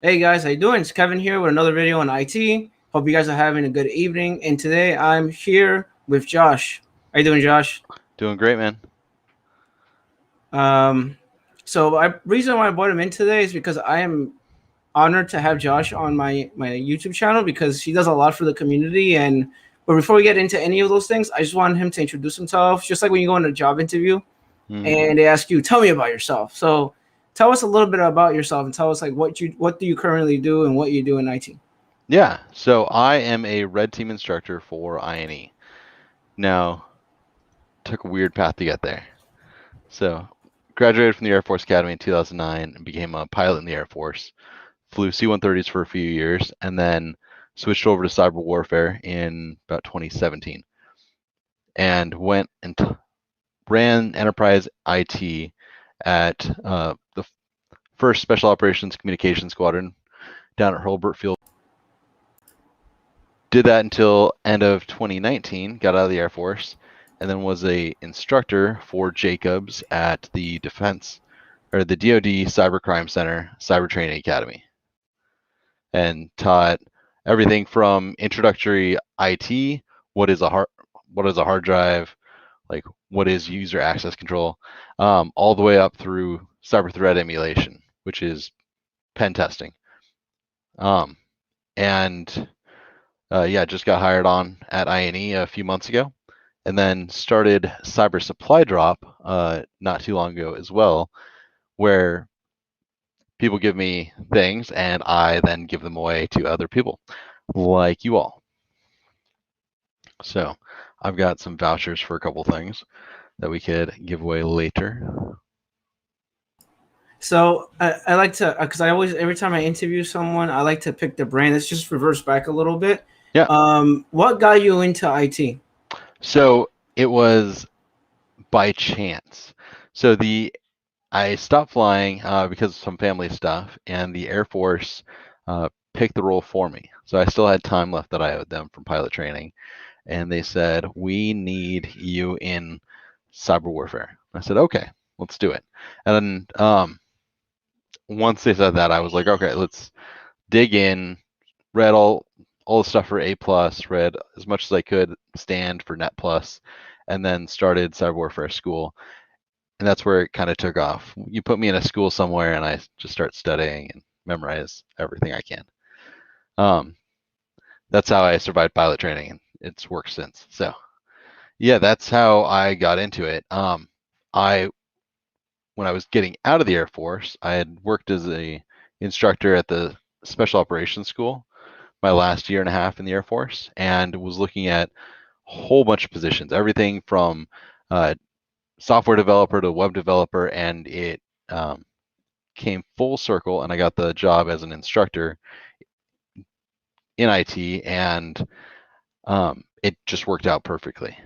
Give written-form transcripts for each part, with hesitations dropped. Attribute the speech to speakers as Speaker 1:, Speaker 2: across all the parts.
Speaker 1: Hey guys, how you doing? It's Kevin here with another video on IT. Hope you guys are having a good evening. And today I'm here with Josh. How you doing, Josh?
Speaker 2: Doing great, man.
Speaker 1: Um, reason why I brought him in today is because I am honored to have Josh on my YouTube channel because he does a lot for the community. But before we get into any of those things, I just want him to introduce himself, just like when you go on a job interview
Speaker 2: Hmm.
Speaker 1: and they ask you, "Tell me about yourself." So tell us a little bit about yourself and tell us like what do you currently do and what you do in IT.
Speaker 2: Yeah, so I am a red team instructor for INE. Now, took a weird path to get there. So, graduated from the Air Force Academy in 2009 and became a pilot in the Air Force. Flew C-130s for a few years and then switched over to cyber warfare in about 2017 and went and ran enterprise IT at the first Special Operations Communications Squadron down at Hurlburt Field. Did that until end of 2019, got out of the Air Force, and then was a instructor for Jacobs at the Defense or the DoD Cybercrime Center Cyber Training Academy, and taught everything from introductory IT, what is a hard drive, like what is user access control, all the way up through cyber threat emulation, which is pen testing. Um, and yeah, just got hired on at INE a few months ago, and then started Cyber Supply Drop not too long ago as well, where people give me things and I then give them away to other people, like you all. So I've got some vouchers for a couple things that we could give away later.
Speaker 1: So I like to because I always every time I interview someone I like to pick the brand. Let's just reverse back a little bit.
Speaker 2: Yeah.
Speaker 1: What got you into IT?
Speaker 2: So it was by chance. So the I stopped flying because of some family stuff, and the Air Force picked the role for me. So I still had time left that I owed them from pilot training, and they said, "We need you in cyber warfare." I said, "Okay, let's do it." And then once they said that, I was like, "Okay, let's dig in." Read all the stuff for A plus, read as much as I could stand for Net plus, and then started cyber warfare school, and that's where it kind of took off. You put me in a school somewhere, and I just start studying and memorize everything I can. Um, that's how I survived pilot training, and it's worked since. So yeah, that's how I got into it. I when I was getting out of the Air Force, I had worked as a instructor at the Special Operations School my last year and a half in the Air Force, and was looking at a whole bunch of positions, everything from uh, software developer to web developer, and it um, came full circle, and I got the job as an instructor in IT, and it just worked out perfectly.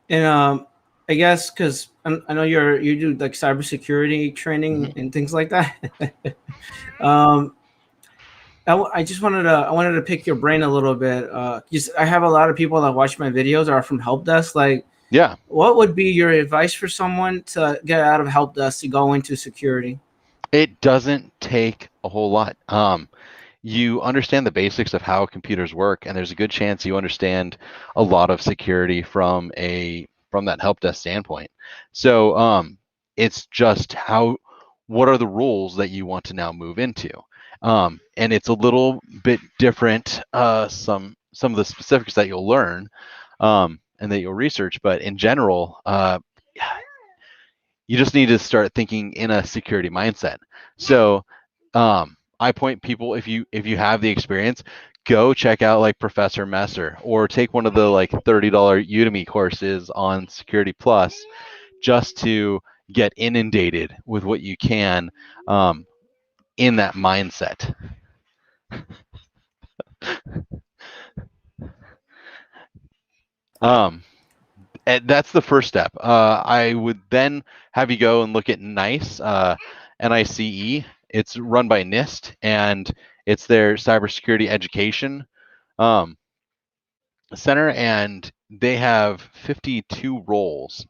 Speaker 1: And I guess because I know you do like cybersecurity training
Speaker 2: Mm-hmm.
Speaker 1: and things like that. um, I just wanted to pick your brain a little bit. I have a lot of people that watch my videos are from Helpdesk. Like,
Speaker 2: Yeah,
Speaker 1: what would be your advice for someone to get out of Helpdesk to go into security?
Speaker 2: it doesn't take a whole lot. You understand the basics of how computers work, and there's a good chance you understand a lot of security from that help desk standpoint. So it's just what are the rules that you want to now move into, and it's a little bit different. Some of the specifics that you'll learn and that you'll research, but in general, you just need to start thinking in a security mindset. So I point people, if you have the experience, go check out like Professor Messer or take one of the like $30 Udemy courses on Security Plus just to get inundated with what you can um, in that mindset. Um, and that's the first step. I would then have you go and look at NICE, NICE. It's run by NIST, and it's their cybersecurity education um, center, and they have 52 roles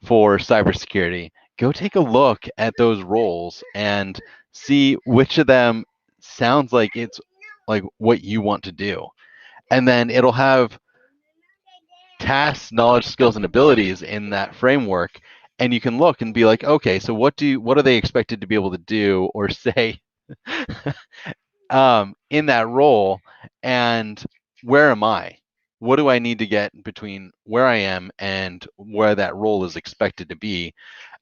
Speaker 2: for cybersecurity. Go take a look at those roles and see which of them sounds like it's like what you want to do. And then it'll have tasks, knowledge, skills, and abilities in that framework. And you can look and be like, okay, so what are they expected to be able to do or say in that role? And where am I? What do I need to get between where I am and where that role is expected to be?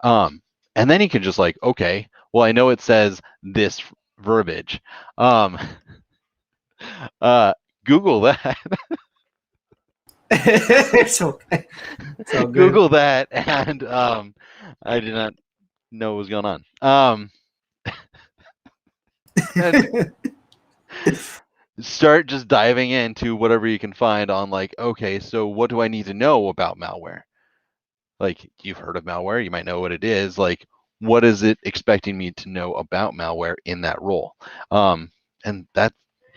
Speaker 2: And then you can just like, okay, well, I know it says this verbiage. Google that.
Speaker 1: It's okay. It's all good.
Speaker 2: Google that, and I did not know what was going on. And start just diving into whatever you can find on like, okay, so what do I need to know about malware? Like, you've heard of malware, you might know what it is. Like, what is it expecting me to know about malware in that role? And that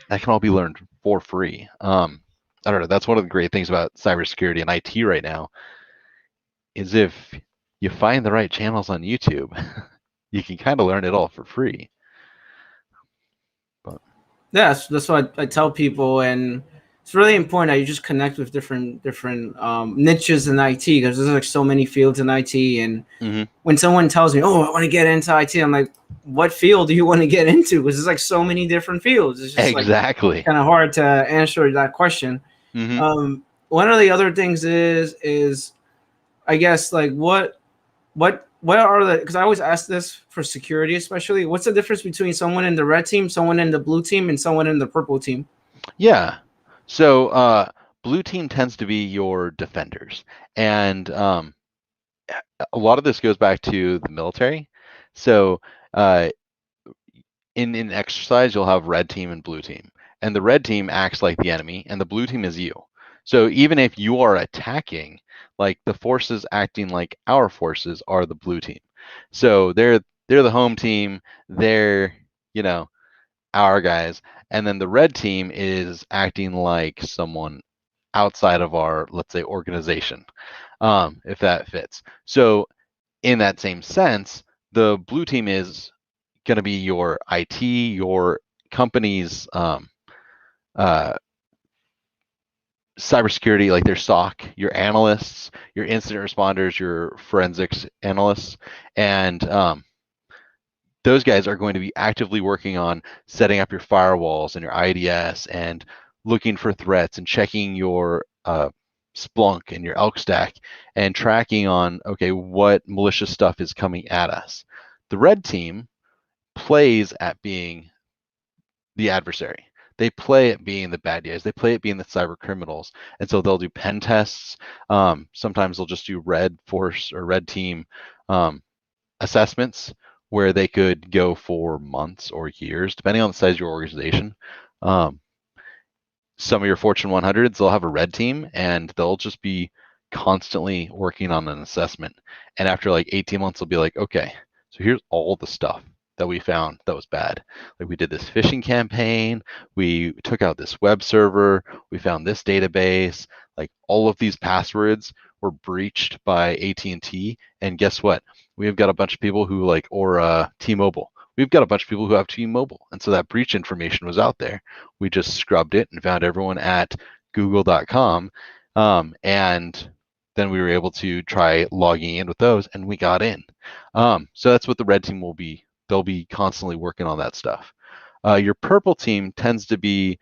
Speaker 2: can all be learned for free. I don't know. That's one of the great things about cybersecurity and IT right now is if you find the right channels on YouTube, you can kind of learn it all for free. But
Speaker 1: yeah, that's what I tell people, and it's really important that you just connect with different niches in IT, because there's like so many fields in IT. And when someone tells me, "Oh, I want to get into IT," I'm like, "What field do you want to get into?" Because there's like so many different fields. It's just
Speaker 2: exactly
Speaker 1: like kind of hard to answer that question. One of the other things is I guess like what are the, because I always ask this for security especially, what's the difference between someone in the red team, someone in the blue team, and someone in the purple team?
Speaker 2: Yeah. So blue team tends to be your defenders, and a lot of this goes back to the military. So in exercise, you'll have red team and blue team, and the red team acts like the enemy, and the blue team is you. So even if you are attacking, like the forces acting like our forces are the blue team. So they're the home team. They're our guys, and then the red team is acting like someone outside of our, let's say, organization, if that fits. So in that same sense, the blue team is going to be your IT, your company's cybersecurity, like their SOC, your analysts, your incident responders, your forensics analysts, and those guys are going to be actively working on setting up your firewalls and your IDS and looking for threats and checking your Splunk and your Elk stack and tracking on, okay, what malicious stuff is coming at us. The red team plays at being the adversary. They play at being the bad guys. They play at being the cyber criminals. And so they'll do pen tests. Sometimes they'll just do red force or red team assessments where they could go for months or years, depending on the size of your organization. Some of your Fortune 100s, they'll have a red team, and they'll just be constantly working on an assessment. And after like 18 months, they'll be like, okay, so here's all the stuff that we found that was bad. Like, we did this phishing campaign, we took out this web server, we found this database, like all of these passwords were breached by AT&T, and guess what? We've got a bunch of people who or T-Mobile. We've got a bunch of people who have T-Mobile, and so that breach information was out there. We just scrubbed it and found everyone at google.com, and then we were able to try logging in with those, and we got in. So that's what the red team will be. They'll be constantly working on that stuff. Your purple team tends to be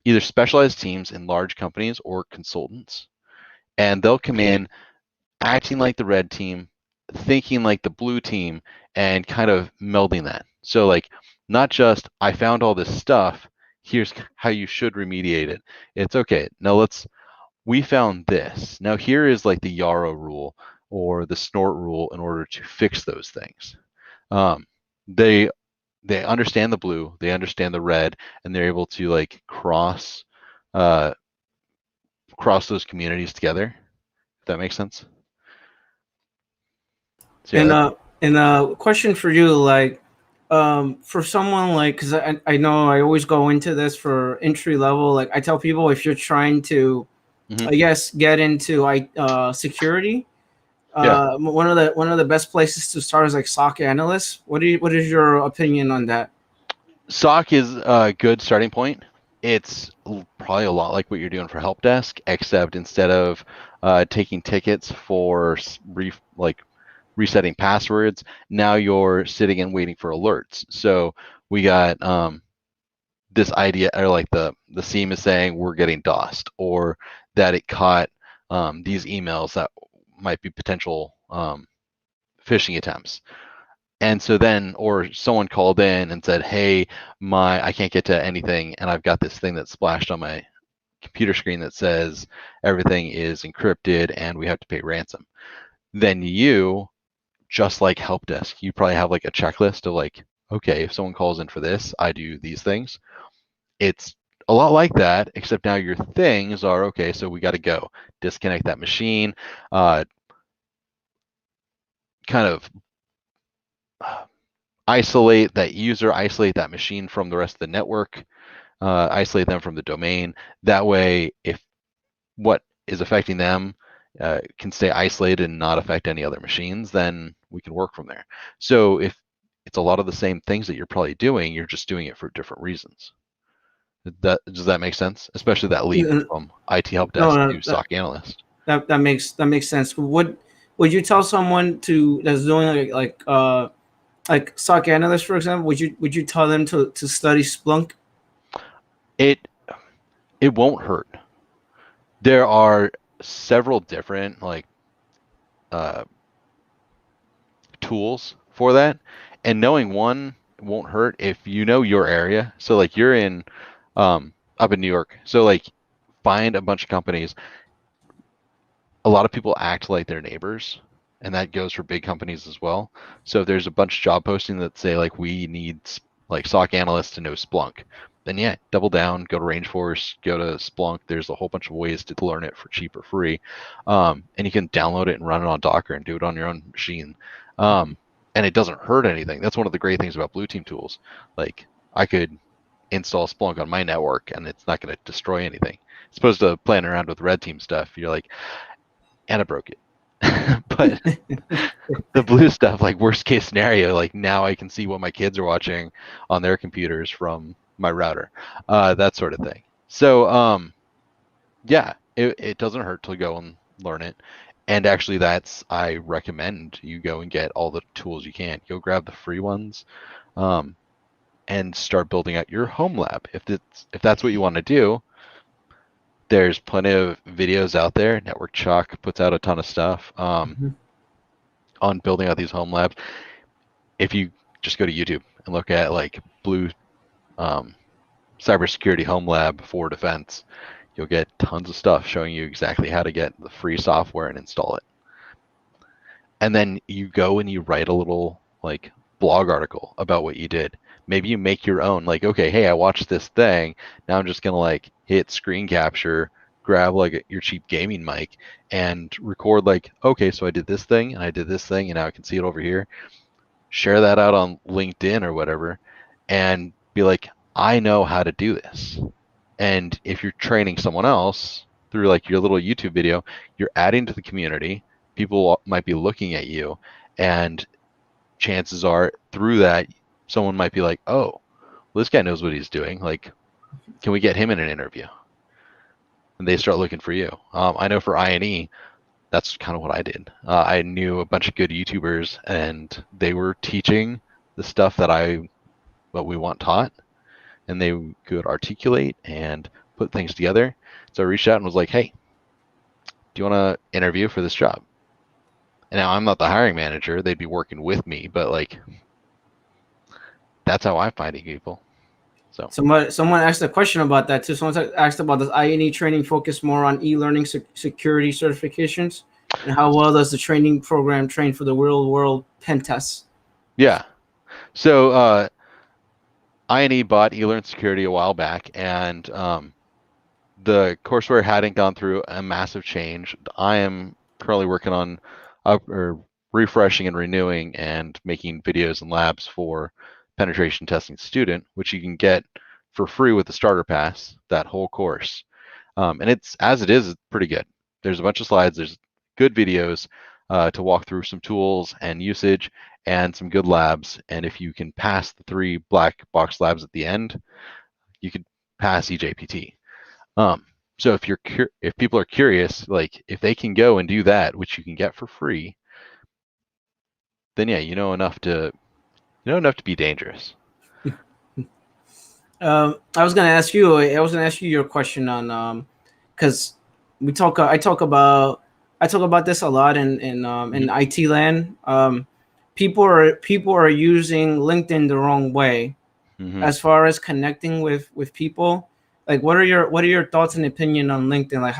Speaker 2: either specialized teams in large companies or consultants, and they'll come in acting like the red team, thinking like the blue team, and kind of melding that. So like, not just, I found all this stuff, here's how you should remediate it. It's okay, now we found this. Now here is like the Yarrow rule or the snort rule in order to fix those things. They understand the blue, they understand the red, and they're able to like cross those communities together, if that makes sense. So, yeah,
Speaker 1: And a question for you, like, for someone like, because I know I always go into this for entry level. Like, I tell people, if you're trying to, I guess, get into security,
Speaker 2: Yeah.
Speaker 1: One of the best places to start is like SOC analyst. What is your opinion on that?
Speaker 2: SOC is a good starting point. It's probably a lot like what you're doing for Helpdesk, except instead of taking tickets for resetting passwords, now you're sitting and waiting for alerts. So we got this idea, or like the SIEM is saying we're getting DOSed, or that it caught these emails that might be potential phishing attempts. And so then, or someone called in and said, "Hey, I can't get to anything, and I've got this thing that splashed on my computer screen that says everything is encrypted and we have to pay ransom." Then you, just like Helpdesk, you probably have like a checklist of like, okay, if someone calls in for this, I do these things. It's a lot like that, except now your things are okay. So we got to go disconnect that machine, kind of isolate that user, isolate that machine from the rest of the network, isolate them from the domain. That way, if what is affecting them can stay isolated and not affect any other machines, then we can work from there. So if it's a lot of the same things that you're probably doing, you're just doing it for different reasons. Does that make sense? Especially that leap from IT help
Speaker 1: No,
Speaker 2: desk
Speaker 1: no,
Speaker 2: to SOC analyst.
Speaker 1: that makes sense. Would you tell someone to that's doing like SOC analyst, for example? Would you tell them to study Splunk?
Speaker 2: It it won't hurt. There are several different like uh, tools for that, and knowing one won't hurt if you know your area. So like you're in up in New York, so like find a bunch of companies. A lot of people act like their neighbors, and that goes for big companies as well. So if there's a bunch of job posting that say like we need like SOC analysts to know Splunk, then yeah, double down, go to Rangeforce, go to Splunk. There's a whole bunch of ways to learn it for cheap or free, and you can download it and run it on Docker and do it on your own machine. And it doesn't hurt anything. That's one of the great things about Blue Team tools. Like I could install Splunk on my network and it's not going to destroy anything. As opposed to playing around with red team stuff, you're like, and I broke it. But the blue stuff, like worst case scenario, like now I can see what my kids are watching on their computers from my router, that sort of thing. So yeah, it doesn't hurt to go and learn it. And actually I recommend you go and get all the tools you can. Go grab the free ones, and start building out your home lab. If that's what you want to do, there's plenty of videos out there. Network Chalk puts out a ton of stuff on building out these home labs. If you just go to YouTube and look at like Blue Cybersecurity Home Lab for Defense, you'll get tons of stuff showing you exactly how to get the free software and install it. And then you go and you write a little like blog article about what you did. Maybe you make your own, like, okay, hey, I watched this thing. Now I'm just gonna like hit screen capture, grab like your cheap gaming mic and record like, okay, so I did this thing and I did this thing and now I can see it over here. Share that out on LinkedIn or whatever and be like, I know how to do this. And if you're training someone else through like your little YouTube video, you're adding to the community. People might be looking at you, and chances are through that, someone might be like, oh, well, this guy knows what he's doing. Like, can we get him in an interview? And they start looking for you. I know for INE, that's kind of what I did. I knew a bunch of good YouTubers, and they were teaching the stuff what we want taught, and they could articulate and put things together. So I reached out and was like, hey, do you want to interview for this job? And now I'm not the hiring manager. They'd be working with me, but like, that's how I'm finding people. So
Speaker 1: Someone asked a question about that too. Someone asked about does INE training focus more on e-learning security certifications, and how well does the training program train for the real world pen tests?
Speaker 2: yeah. So INE bought eLearn Security a while back, and the courseware hadn't gone through a massive change. I am currently working on refreshing and renewing and making videos and labs for penetration testing student, which you can get for free with the starter pass, that whole course. And it's, as it is, it's pretty good. There's a bunch of slides, there's good videos. to walk through some tools and usage and some good labs. And if you can pass the 3 black box labs at the end, you could pass EJPT. So if people are curious, like if they can go and do that, which you can get for free, then yeah, you know enough to be dangerous.
Speaker 1: I was gonna ask you. I was gonna ask you your question on because we talk. I talk about this a lot in IT land. People are using LinkedIn the wrong way
Speaker 2: Mm-hmm.
Speaker 1: as far as connecting with people. Like, what are your thoughts and opinion on LinkedIn? Like,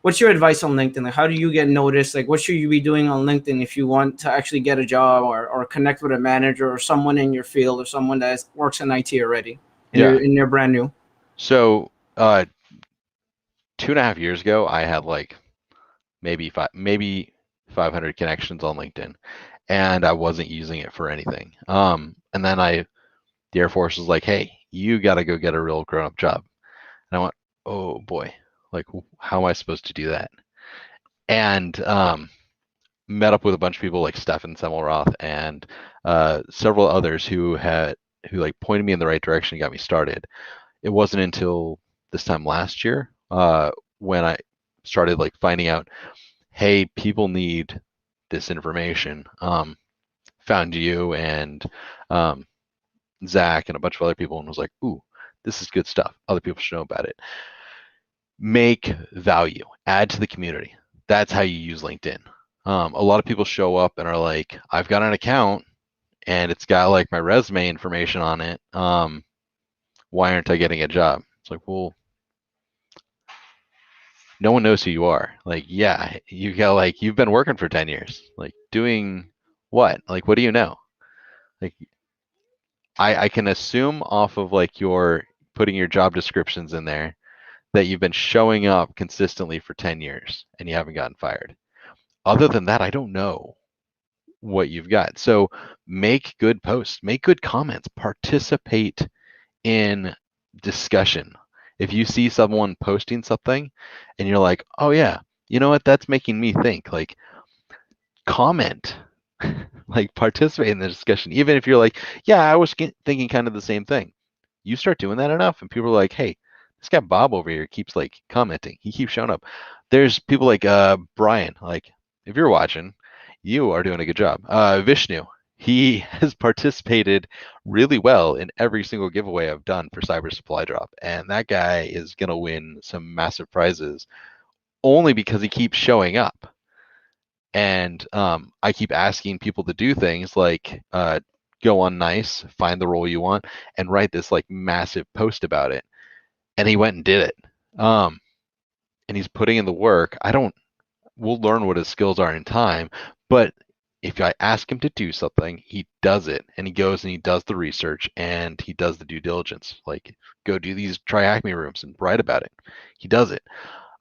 Speaker 1: what's your advice on LinkedIn? Like, how do you get noticed? Like, what should you be doing on LinkedIn if you want to actually get a job or connect with a manager or someone in your field or someone that works in IT already and
Speaker 2: Yeah.
Speaker 1: you're brand new?
Speaker 2: So 2.5 years ago, I had like maybe 500 connections on LinkedIn, and I wasn't using it for anything. And then the Air Force was like, "Hey, you got to go get a real grown-up job." And I went, "Oh boy, like how am I supposed to do that?" And met up with a bunch of people like Stefan Semmelroth and several others who like pointed me in the right direction and got me started. It wasn't until this time last year when I started like finding out, hey, people need this information. Found you and Zach and a bunch of other people and was like, ooh, this is good stuff. Other people should know about it. Make value, add to the community. That's how you use LinkedIn. A lot of people show up and are like, I've got an account and it's got like my resume information on it. Why aren't I getting a job? It's like, well, no one knows who you are. Like, yeah, you got like you've been working for 10 years. Like doing what? Like what do you know? Like I can assume off of like your putting your job descriptions in there that you've been showing up consistently for 10 years and you haven't gotten fired. Other than that, I don't know what you've got. So make good posts, make good comments, participate in discussion. If you see someone posting something and you're like, oh yeah, you know what, that's making me think, like comment, like participate in the discussion. Even if you're like, yeah, I was thinking kind of the same thing. You start doing that enough and people are like, hey, this guy Bob over here keeps like commenting. He keeps showing up. There's people like Brian, like if you're watching, you are doing a good job. Vishnu, he has participated really well in every single giveaway I've done for Cyber Supply Drop. And that guy is going to win some massive prizes only because he keeps showing up. And I keep asking people to do things like go on Nice, find the role you want, and write this like massive post about it. And he went and did it. And he's putting in the work. We'll learn what his skills are in time, but if I ask him to do something, he does it, and he goes and he does the research and he does the due diligence. Like, go do these Try Acme rooms and write about it. He does it.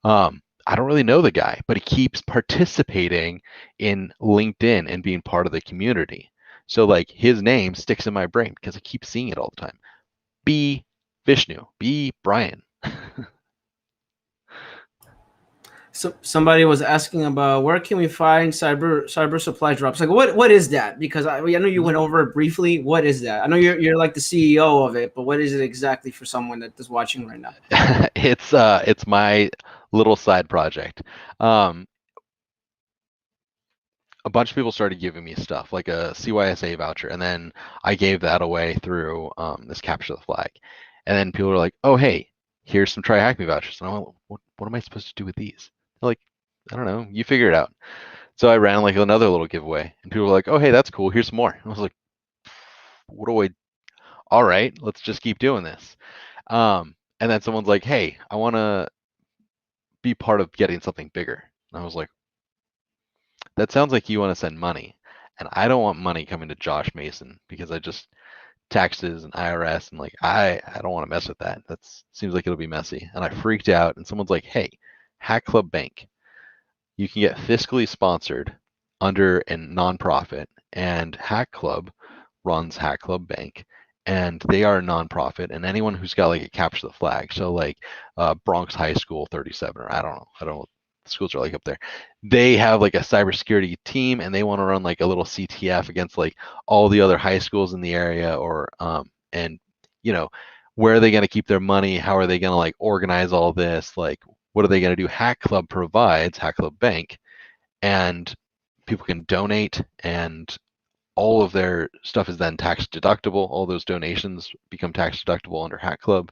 Speaker 2: I don't really know the guy, but he keeps participating in LinkedIn and being part of the community. So like his name sticks in my brain because I keep seeing it all the time. Be Vishnu. Be Brian.
Speaker 1: So somebody was asking about where can we find cyber supply drops? Like what is that? Because I know you went over it briefly. What is that? I know you're like the CEO of it, but what is it exactly for someone that is watching right now?
Speaker 2: It's my little side project. A bunch of people started giving me stuff like a CYSA voucher, and then I gave that away through this capture the flag. And then people were like, "Oh, hey, here's some Try Hack Me vouchers." And I went, "What am I supposed to do with these?" They're like, "I don't know. You figure it out." So I ran like another little giveaway, and people were like, "Oh, hey, that's cool. Here's some more." And I was like, "What do I? All right, let's just keep doing this." And then someone's like, "Hey, I want to be part of getting something bigger." And I was like, that sounds like you want to send money. And I don't want money coming to Josh Mason because I just taxes and IRS and like I don't want to mess with that. That seems like it'll be messy. And I freaked out and someone's like, hey, Hack Club Bank. You can get fiscally sponsored under a nonprofit, and Hack Club runs Hack Club Bank, and they are a nonprofit, and anyone who's got like a capture the flag, so like Bronx High School 37, or I don't know the schools are like up there. They have like a cybersecurity team, and they want to run like a little CTF against like all the other high schools in the area, or and you know, where are they going to keep their money? How are they going to like organize all this? Like, what are they going to do? Hack Club provides Hack Club Bank, and people can donate, and all of their stuff is then tax deductible. All those donations become tax deductible under Hack Club,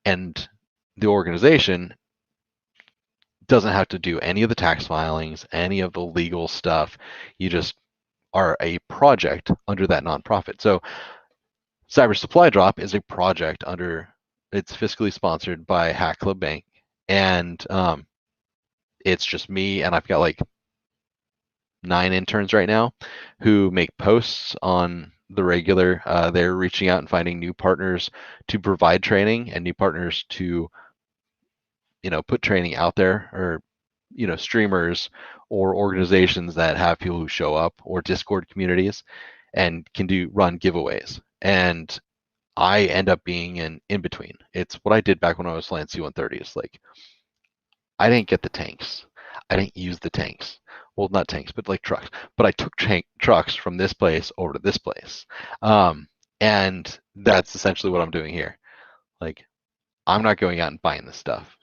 Speaker 2: and the organization doesn't have to do any of the tax filings, any of the legal stuff. You just are a project under that nonprofit. So Cyber Supply Drop is a project under, it's fiscally sponsored by Hack Club Bank, and it's just me, and I've got like 9 interns right now who make posts on the regular. They're reaching out and finding new partners to provide training, and new partners to, you know, put training out there, or, you know, streamers or organizations that have people who show up, or Discord communities, and can run giveaways. And I end up being an in-between. It's what I did back when I was flying C-130s. Like, I didn't get the tanks. I didn't use the tanks. Well, not tanks, but like trucks. But I took trucks from this place over to this place. And that's essentially what I'm doing here. Like, I'm not going out and buying this stuff.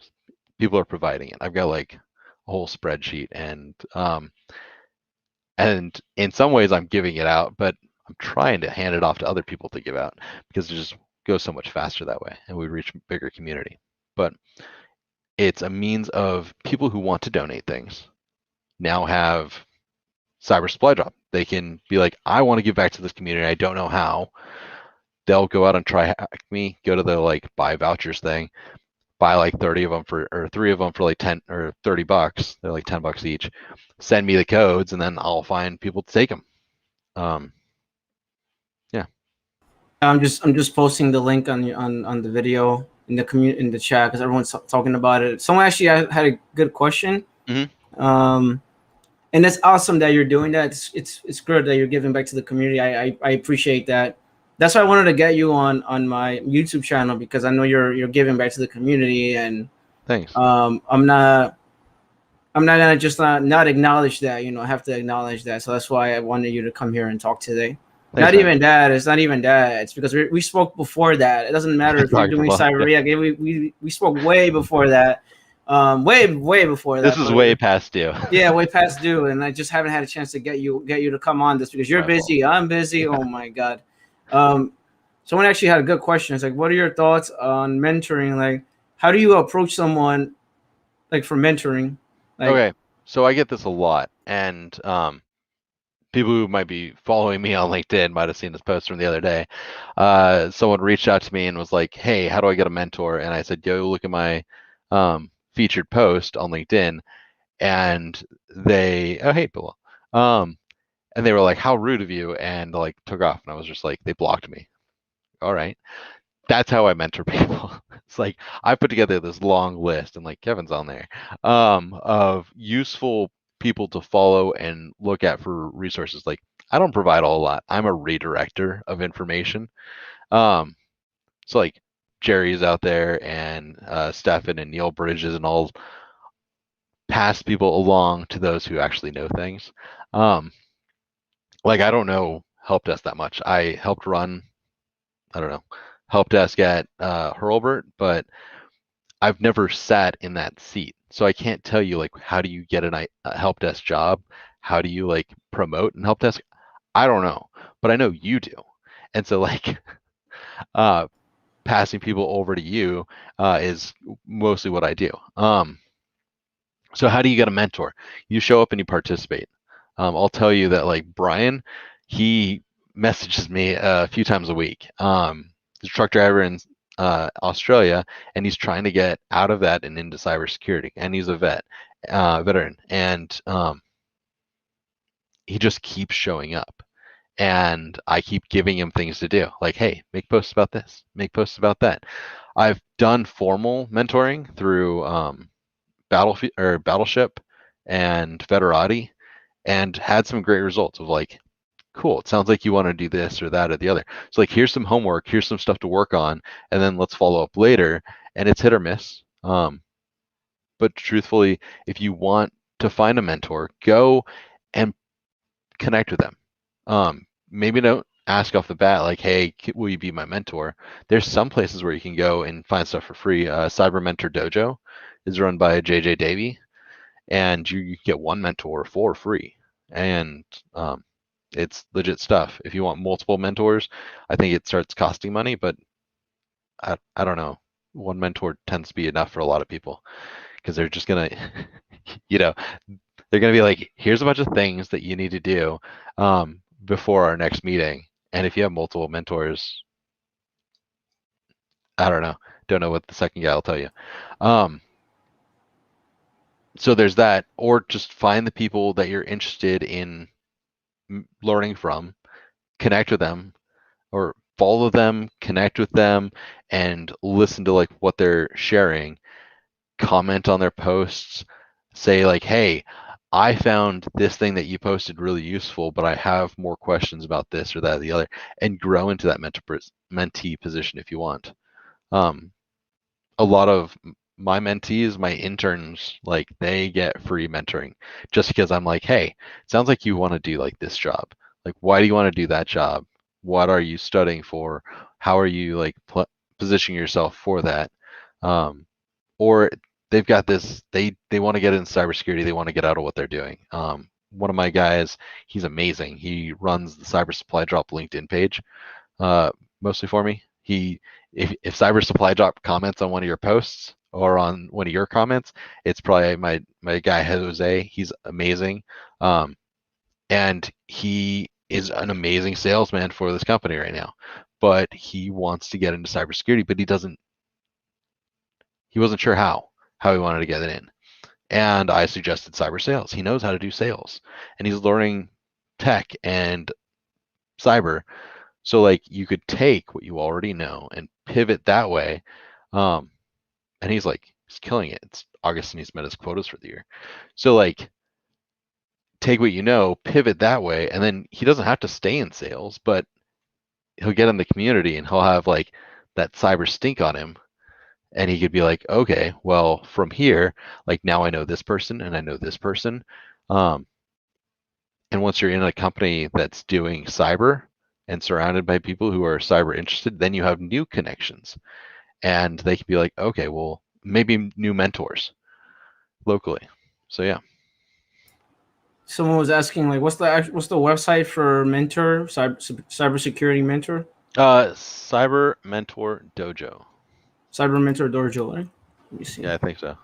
Speaker 2: People are providing it. I've got like a whole spreadsheet, and in some ways I'm giving it out, but I'm trying to hand it off to other people to give out, because it just goes so much faster that way, and we reach a bigger community. But it's a means of people who want to donate things now have Cyber Supply Drop. They can be like, I want to give back to this community. I don't know how. They'll go out and try hack me, go to the like buy vouchers thing, buy like 30 of them for, or 3 of them for like 10 or $30. They're like $10 each. Send me the codes, and then I'll find people to take them. Yeah.
Speaker 1: I'm just posting the link on the video in the chat, because everyone's talking about it. Someone actually had a good question.
Speaker 2: Mm-hmm.
Speaker 1: And it's awesome that you're doing that. It's good that you're giving back to the community. I appreciate that. That's why I wanted to get you on my YouTube channel, because I know you're giving back to the community, and
Speaker 2: Thanks.
Speaker 1: I'm not gonna just not acknowledge that. You know, I have to acknowledge that. So that's why I wanted you to come here and talk today.
Speaker 2: Thanks,
Speaker 1: not
Speaker 2: man.
Speaker 1: even that. It's not even that. It's because we spoke before that. It doesn't matter if you're doing cyber react. We spoke way before that. Way before that.
Speaker 2: This is way past due.
Speaker 1: Yeah, way past due, and I just haven't had a chance to get you to come on this, because you're busy. I'm busy. Yeah. Oh my God. Someone actually had a good question. It's like, what are your thoughts on mentoring? Like, how do you approach someone like for mentoring? Like,
Speaker 2: okay, so I get this a lot, and people who might be following me on LinkedIn might have seen this post from the other day. Someone reached out to me and was like, hey, how do I get a mentor? And I said, yo, look at my featured post on LinkedIn. And they, oh, hey, Bill. And they were like, how rude of you, and like took off. And I was just like, they blocked me. All right. That's how I mentor people. It's like, I put together this long list, and like Kevin's on there, of useful people to follow and look at for resources. Like, I don't provide a lot. I'm a redirector of information. So like Jerry's out there, and Stefan and Neil Bridges, and all pass people along to those who actually know things. Like, I don't know Helpdesk that much. I helped run, I don't know, Helpdesk at Hurlburt, but I've never sat in that seat. So I can't tell you, like, how do you get a Helpdesk job? How do you, like, promote in Helpdesk? I don't know, but I know you do. And so, like, passing people over to you is mostly what I do. So how do you get a mentor? You show up and you participate. I'll tell you that, like, Brian, he messages me a few times a week. He's a truck driver in Australia, and he's trying to get out of that and into cybersecurity. And he's a veteran, and he just keeps showing up. And I keep giving him things to do, like, hey, make posts about this, make posts about that. I've done formal mentoring through Battleship and Federati, and had some great results of like, cool, it sounds like you want to do this or that or the other. So like, here's some homework, here's some stuff to work on, and then let's follow up later. And it's hit or miss. But But truthfully, if you want to find a mentor, go and connect with them. Maybe don't ask off the bat like, hey, will you be my mentor? There's some places where you can go and find stuff for free. Cyber Mentor Dojo is run by JJ Davy, and you get one mentor for free. And it's legit stuff. If you want multiple mentors, I think it starts costing money, but I don't know. One mentor tends to be enough for a lot of people because they're just gonna, you know, they're gonna be like, here's a bunch of things that you need to do before our next meeting. And if you have multiple mentors, I don't know what the second guy will tell you. So there's that, or just find the people that you're interested in learning from, connect with them, or follow them, connect with them, and listen to like what they're sharing, comment on their posts, say like, hey, I found this thing that you posted really useful, but I have more questions about this or that or the other, and grow into that mentee position if you want. A lot of my mentees, my interns, like they get free mentoring just because I'm like, hey, it sounds like you want to do like this job. Like, why do you want to do that job? What are you studying for? How are you like positioning yourself for that? Or they've got this, they want to get into cybersecurity. They want to get out of what they're doing. One of my guys, he's amazing. He runs the Cyber Supply Drop LinkedIn page, mostly for me. If Cyber Supply Drop comments on one of your posts or on one of your comments, it's probably my guy Jose. He's amazing, and he is an amazing salesman for this company right now. But he wants to get into cybersecurity, but he wasn't sure how he wanted to get it in. And I suggested cyber sales. He knows how to do sales, and he's learning tech and cyber. So like you could take what you already know and pivot that way. And he's killing it. It's August and he's met his quotas for the year. So like take what you know, pivot that way, and then he doesn't have to stay in sales, but he'll get in the community and he'll have like that cyber stink on him. And he could be like, okay, well, from here, like now I know this person and I know this person. And once you're in a company that's doing cyber and surrounded by people who are cyber interested, then you have new connections. And they can be like, okay, well, maybe new mentors locally. So yeah.
Speaker 1: Someone was asking like, what's the website for mentor cybersecurity mentor?
Speaker 2: Cyber Mentor Dojo.
Speaker 1: Cyber Mentor Dojo, right? Let me see.
Speaker 2: Yeah, I think so.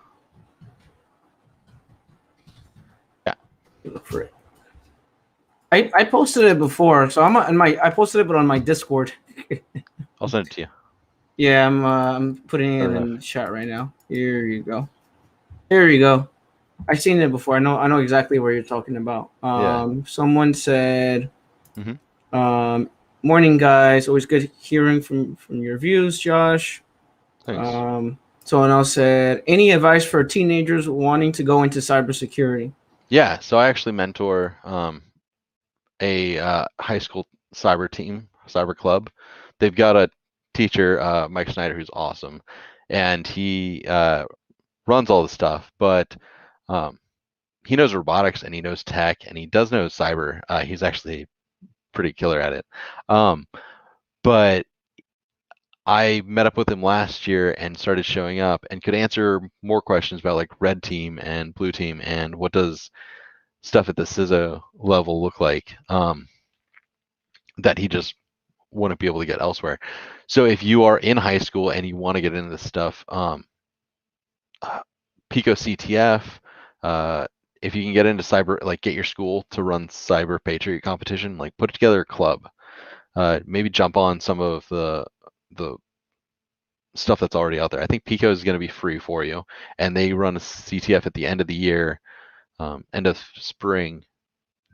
Speaker 2: Yeah.
Speaker 1: Look for it. I posted it before, so I posted it, but on my Discord.
Speaker 2: I'll send it to you.
Speaker 1: Yeah, I'm putting it in the chat right now. Here you go. Here you go. I've seen it before. I know exactly what you're talking about. Someone said, morning guys, always good hearing from your views, Josh.
Speaker 2: Thanks.
Speaker 1: Someone else said, any advice for teenagers wanting to go into cybersecurity?
Speaker 2: Yeah, so I actually mentor a high school cyber club. They've got a teacher, Mike Snyder, who's awesome, and he runs all the stuff, but he knows robotics and he knows tech and he does know cyber. He's actually pretty killer at it. But I met up with him last year and started showing up and could answer more questions about like red team and blue team and what does stuff at the CISA level look like that he just wouldn't be able to get elsewhere. So if you are in high school and you want to get into this stuff, Pico CTF, if you can get into cyber, like get your school to run Cyber Patriot competition, like put together a club. Maybe jump on some of the stuff that's already out there. I think Pico is going to be free for you, and they run a CTF at the end of the year, end of spring,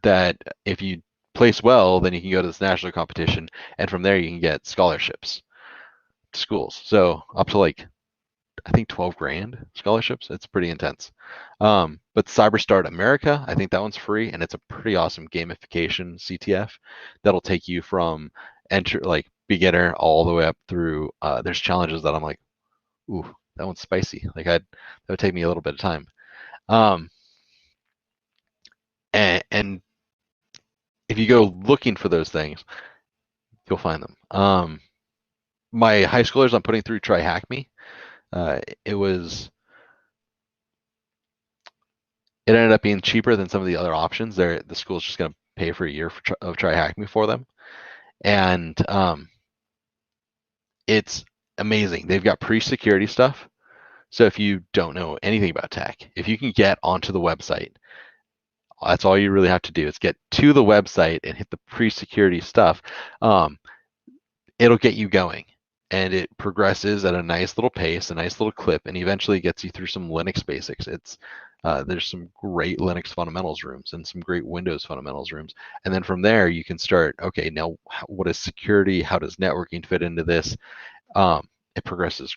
Speaker 2: that if you place well, then you can go to this national competition, and from there you can get scholarships to schools. So up to like, I think 12 grand scholarships. It's pretty intense. But CyberStart America, I think that one's free, and it's a pretty awesome gamification CTF that'll take you from beginner all the way up through. There's challenges that I'm like, ooh, one's spicy. Like that would take me a little bit of time. Um, and if you go looking for those things, you'll find them. My high schoolers I'm putting through Try Hack Me. It ended up being cheaper than some of the other options. The school's just going to pay for a year of Try Hack Me for them, and it's amazing. They've got pre-security stuff. So if you don't know anything about tech, if you can get onto the website, that's all you really have to do is get to the website and hit the pre-security stuff. It'll get you going, and it progresses at a nice little pace, a nice little clip, and eventually gets you through some Linux basics. There's some great Linux fundamentals rooms and some great Windows fundamentals rooms, and then from there you can start. Okay, now what is security? How does networking fit into this? It progresses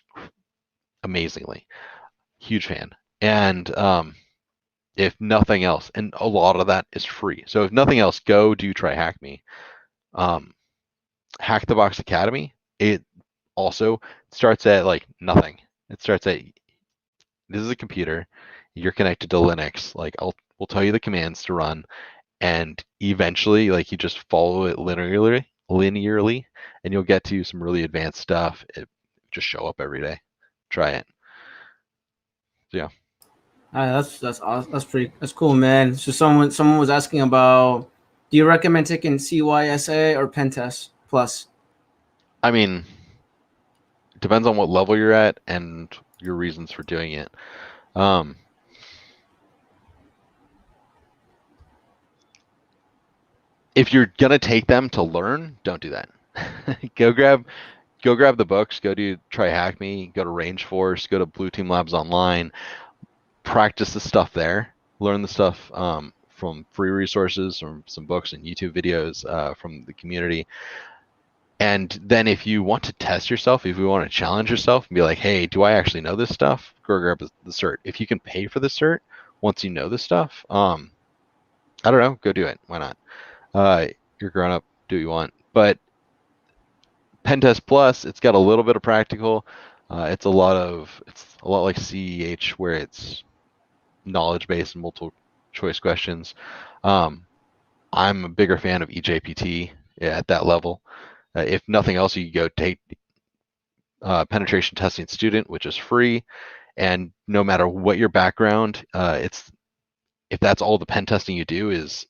Speaker 2: amazingly. Huge fan, and if nothing else, and a lot of that is free. So if nothing else, go do Try Hack Me. Hack the Box Academy, it also starts at like nothing. It starts at, this is a computer, you're connected to Linux. Like we'll tell you the commands to run, and eventually like you just follow it linearly, and you'll get to some really advanced stuff. It just show up every day. Try it. Yeah.
Speaker 1: That's awesome. That's cool, man. So someone was asking about, do you recommend taking CYSA or Pentest Plus?
Speaker 2: I mean, depends on what level you're at and your reasons for doing it. If you're gonna take them to learn, don't do that. Go grab the books. Go Try Hack Me. Go to Range Force. Go to Blue Team Labs online. Practice the stuff there. Learn the stuff from free resources, from some books and YouTube videos from the community. And then if you want to test yourself, if you want to challenge yourself and be like, hey, do I actually know this stuff? Go grab the cert. If you can pay for the cert once you know this stuff, I don't know, go do it. Why not? You're grown up, do what you want. But Pentest Plus, it's got a little bit of practical. It's a lot like CEH, where it's knowledge-based and multiple choice questions. I'm a bigger fan of EJPT at that level. If nothing else, you can go take penetration testing student, which is free, and no matter what your background, if that's all the pen testing you do is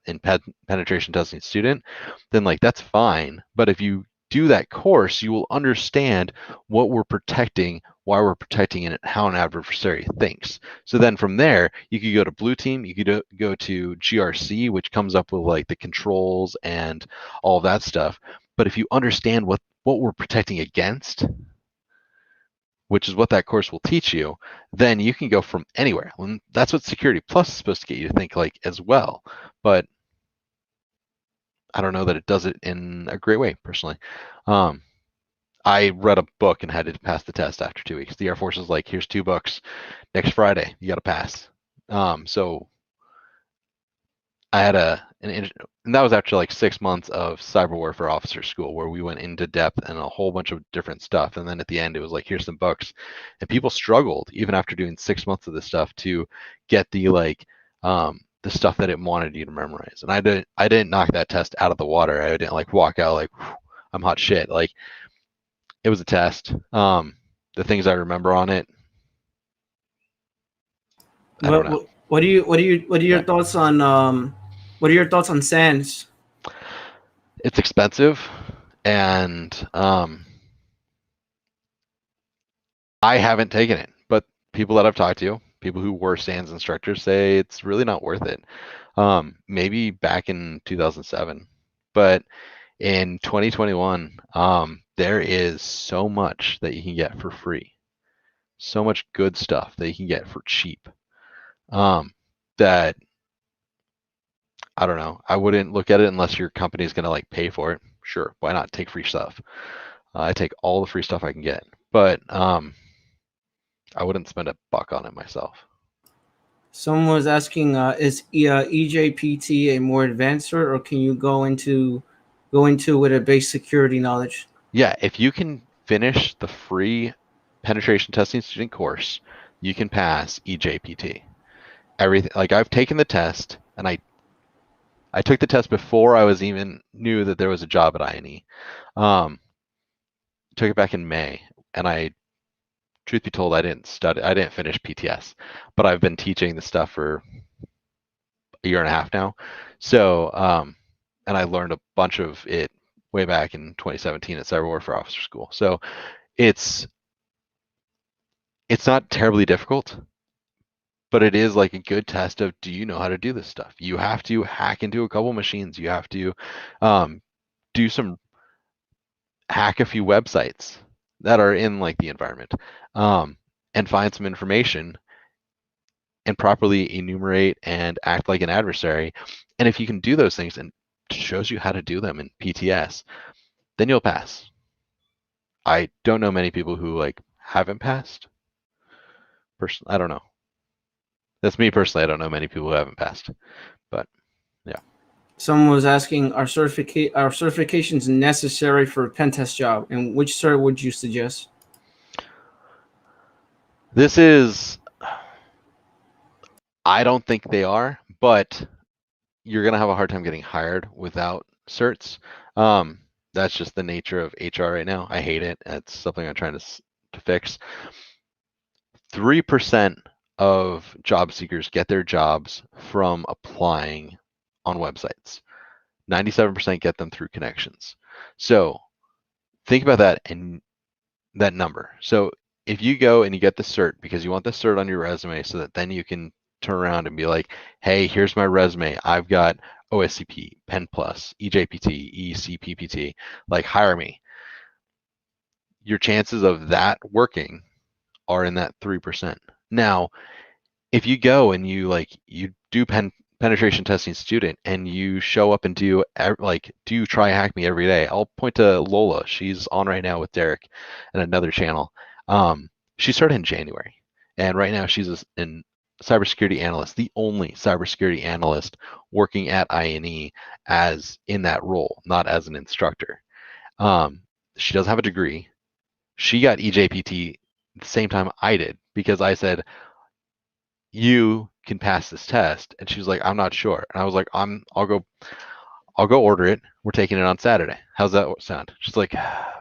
Speaker 2: in penetration testing student, then like that's fine. But if you do that course, you will understand what we're protecting, why we're protecting it, how an adversary thinks. So then from there, you could go to Blue Team, you could go to GRC, which comes up with like the controls and all that stuff. But if you understand what we're protecting against, which is what that course will teach you, then you can go from anywhere. And that's what Security Plus is supposed to get you to think like as well. But I don't know that it does it in a great way, personally. I read a book and had to pass the test after 2 weeks. The Air Force is like, here's 2 books. Next Friday, you got to pass. So I had and that was after like 6 months of cyber warfare officer school, where we went into depth and a whole bunch of different stuff. And then at the end, it was like, here's some books. And people struggled, even after doing 6 months of this stuff, to get the the stuff that it wanted you to memorize. And I didn't knock that test out of the water. I didn't like walk out like, I'm hot shit. Like, it was a test. The things I remember on it, I don't know.
Speaker 1: What are your thoughts on what are your thoughts on SANS?
Speaker 2: It's expensive, and I haven't taken it, but people that I've talked to, people who were SANS instructors, say it's really not worth it. Maybe back in 2007, but in 2021, there is so much that you can get for free, so much good stuff that you can get for cheap, that I don't know. I wouldn't look at it unless your company is going to like pay for it. Sure, why not take free stuff? I take all the free stuff I can get, but I wouldn't spend $1 on it myself.
Speaker 1: Someone was asking, is EJPT a more advanced cert, or can you go into with a base security knowledge?
Speaker 2: Yeah, if you can finish the free penetration testing student course, you can pass EJPT. Everything, like I've taken the test, and I took the test before I was even knew that there was a job at INE. Took it back in May, and truth be told, I didn't finish PTS, but I've been teaching the stuff for a year and a half now. So, and I learned a bunch of it way back in 2017 at Cyber Warfare Officer School. So it's not terribly difficult, but it is like a good test of, do you know how to do this stuff? You have to hack into a couple machines. You have to hack a few websites that are in like the environment, and find some information and properly enumerate and act like an adversary. And if you can do those things and it shows you how to do them in PTS, then you'll pass. I don't know many people who like haven't passed. Personally, I don't know. That's me personally. I don't know many people who haven't passed, but yeah.
Speaker 1: Someone was asking, are certifications necessary for a pen test job, and which cert would you suggest?
Speaker 2: I don't think they are, but you're gonna have a hard time getting hired without certs. That's just the nature of HR right now. I hate it. It's something I'm trying to fix. 3% of job seekers get their jobs from applying on websites. 97% get them through connections. So think about that and that number. So if you go and you get the cert because you want the cert on your resume so that then you can turn around and be like, hey, here's my resume. I've got OSCP, Pen Plus, EJPT, ECPPT, like hire me. Your chances of that working are in that 3%. Now, if you go and you do penetration testing student and you show up and do try hack me every day, I'll point to Lola. She's on right now with Derek and another channel. She started in January, and right now she's a cybersecurity analyst, the only cybersecurity analyst working at INE as in that role, not as an instructor. She doesn't have a degree. She got EJPT the same time I did because I said, you can pass this test, and she was like, I'm not sure, and I was like, I'll go order it. We're taking it on Saturday. How's that sound? She's like,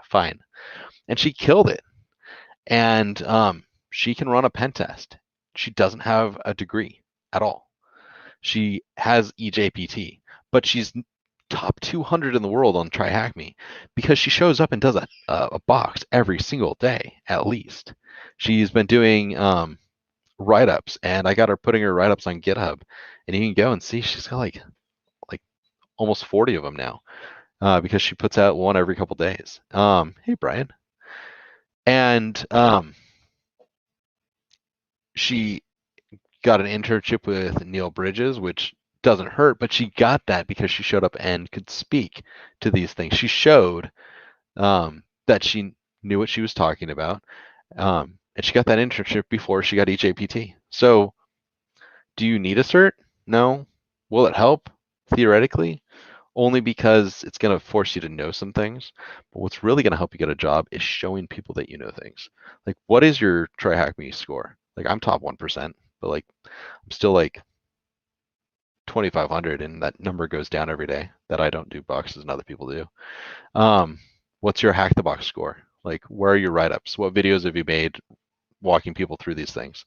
Speaker 2: fine, and she killed it. And she can run a pen test. She doesn't have a degree at all. She has EJPT, but she's top 200 in the world on Try Hack Me because she shows up and does a box every single day at least. She's been doing write-ups, and I got her putting her write-ups on GitHub, and you can go and see she's got like almost 40 of them now because she puts out one every couple days. Hey Brian. And she got an internship with Neil Bridges, which doesn't hurt, but she got that because she showed up and could speak to these things. She showed that she knew what she was talking about, and she got that internship before she got EJPT. So do you need a cert? No. Will it help? Theoretically. Only because it's going to force you to know some things. But what's really going to help you get a job is showing people that you know things. Like, what is your Try Hack Me score? Like, I'm top 1%, but like, I'm still like 2,500, and that number goes down every day that I don't do boxes and other people do. What's your Hack the Box score? Like, where are your write-ups? What videos have you made walking people through these things?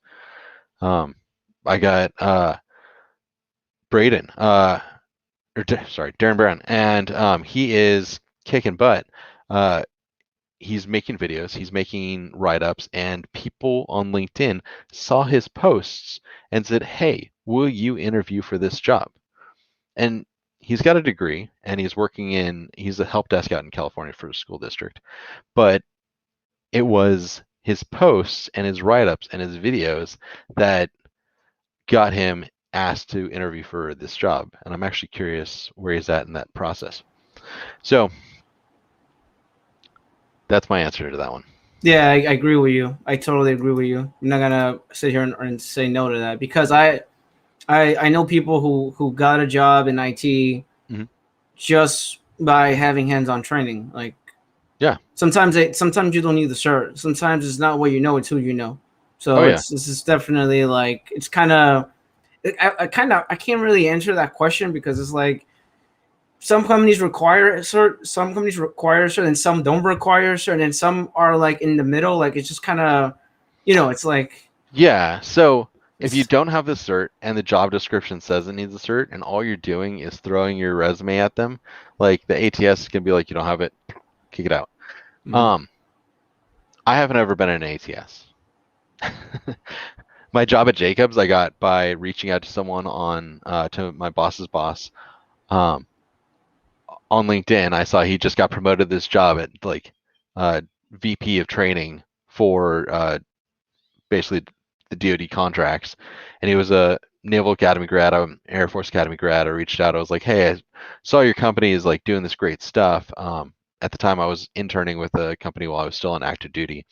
Speaker 2: I got Braden. Darren Brown, and he is kicking butt. He's making videos, he's making write-ups, and people on LinkedIn saw his posts and said, hey, will you interview for this job? And he's got a degree, and he's a help desk out in California for a school district. But it was his posts and his write-ups and his videos that got him asked to interview for this job, and I'm actually curious where he's at in that process. So that's my answer to that one.
Speaker 1: Yeah, I agree with you. I totally agree with you. I'm not gonna sit here and say no to that because I know people who got a job in IT just by having hands-on training. Like
Speaker 2: Yeah.
Speaker 1: Sometimes you don't need the cert. Sometimes it's not what you know, it's who you know.
Speaker 2: Oh
Speaker 1: So
Speaker 2: yeah.
Speaker 1: this is definitely like it's kind of I can't really answer that question because it's like some companies require a cert, some companies require a cert, and some don't require a cert, and some are like in the middle. Like it's just kind of, it's like
Speaker 2: Yeah. So if you
Speaker 1: it's
Speaker 2: don't have the cert and the job description says it needs a cert, and all you're doing is throwing your resume at them, like the ATS can be like, you don't have it, kick it out.
Speaker 1: mm,
Speaker 2: Um, I haven't ever been in an ATS. My job at Jacobs, I got by reaching out to someone on to my boss's boss um, on LinkedIn. I saw he just got promoted this job at like VP of training for basically the DoD contracts, and he was a Naval Academy grad. I'm an Air Force Academy grad. I reached out. I was like, "Hey, I saw your company is like doing this great stuff." At the time, I was interning with a company while I was still on active duty,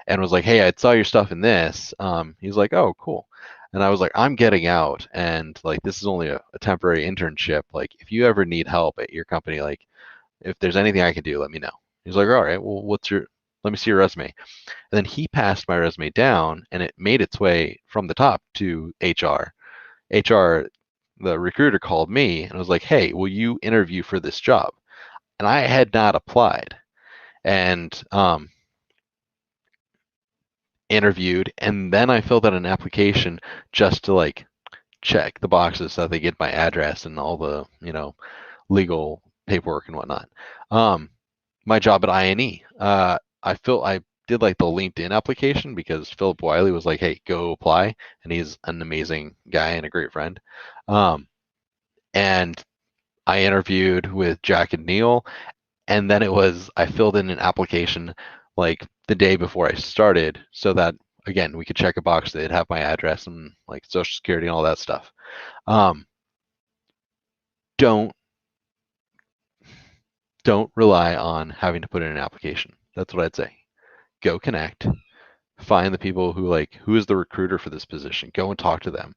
Speaker 2: and was like, "Hey, I saw your stuff in this." He's like, "Oh, cool." And I was like, "I'm getting out, and like this is only a temporary internship. Like, if you ever need help at your company, like if there's anything I can do, let me know." He's like, "All right, well, let me see your resume." And then he passed my resume down, and it made its way from the top to HR. HR, the recruiter called me and was like, "Hey, will you interview for this job?" And I had not applied, and interviewed, and then I filled out an application just to like check the boxes so that they get my address and all the legal paperwork and whatnot. Um, my job at INE, I did like the LinkedIn application because Philip Wiley was like, "Hey, go apply," and he's an amazing guy and a great friend. Um, and I interviewed with Jack and Neil, and then I filled in an application like the day before I started so that again we could check a box, they'd have my address and like social security and all that stuff. um, don't don't rely on having to put in an application. That's what I'd say. Go connect, find the people who is the recruiter for this position, go and talk to them,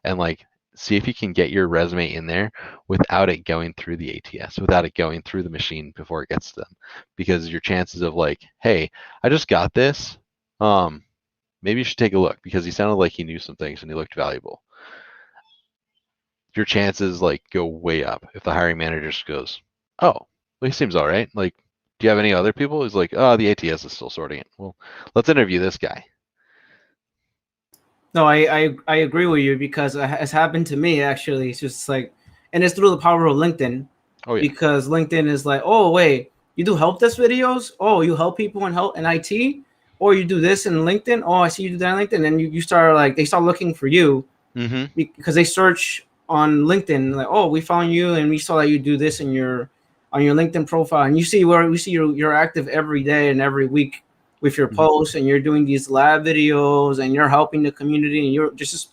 Speaker 2: and like see if you can get your resume in there without it going through the ATS, without it going through the machine before it gets to them, because your chances of like, "Hey, I just got this, maybe you should take a look," because he sounded like he knew some things and he looked valuable. Your chances like go way up if the hiring manager just goes, "Oh, well, he seems all right, like, do you have any other people?" He's like, "Oh, the ATS is still sorting it. Well, let's interview this guy."
Speaker 1: no, I agree with you because it's happened to me actually. It's just like, and it's through the power of LinkedIn,
Speaker 2: Oh yeah.
Speaker 1: because LinkedIn is like, oh wait, you do help desk videos? Oh, you help people in help in IT? Or you do this in LinkedIn? Oh, I see you do that in LinkedIn. And you start like they start looking for you
Speaker 2: Mm-hmm.
Speaker 1: because they search on LinkedIn like, oh, we found you and we saw that you do this in your on your LinkedIn profile, and you see where we see you're active every day and every week with your
Speaker 2: Mm-hmm.
Speaker 1: posts, and you're doing these lab videos and you're helping the community, and you're just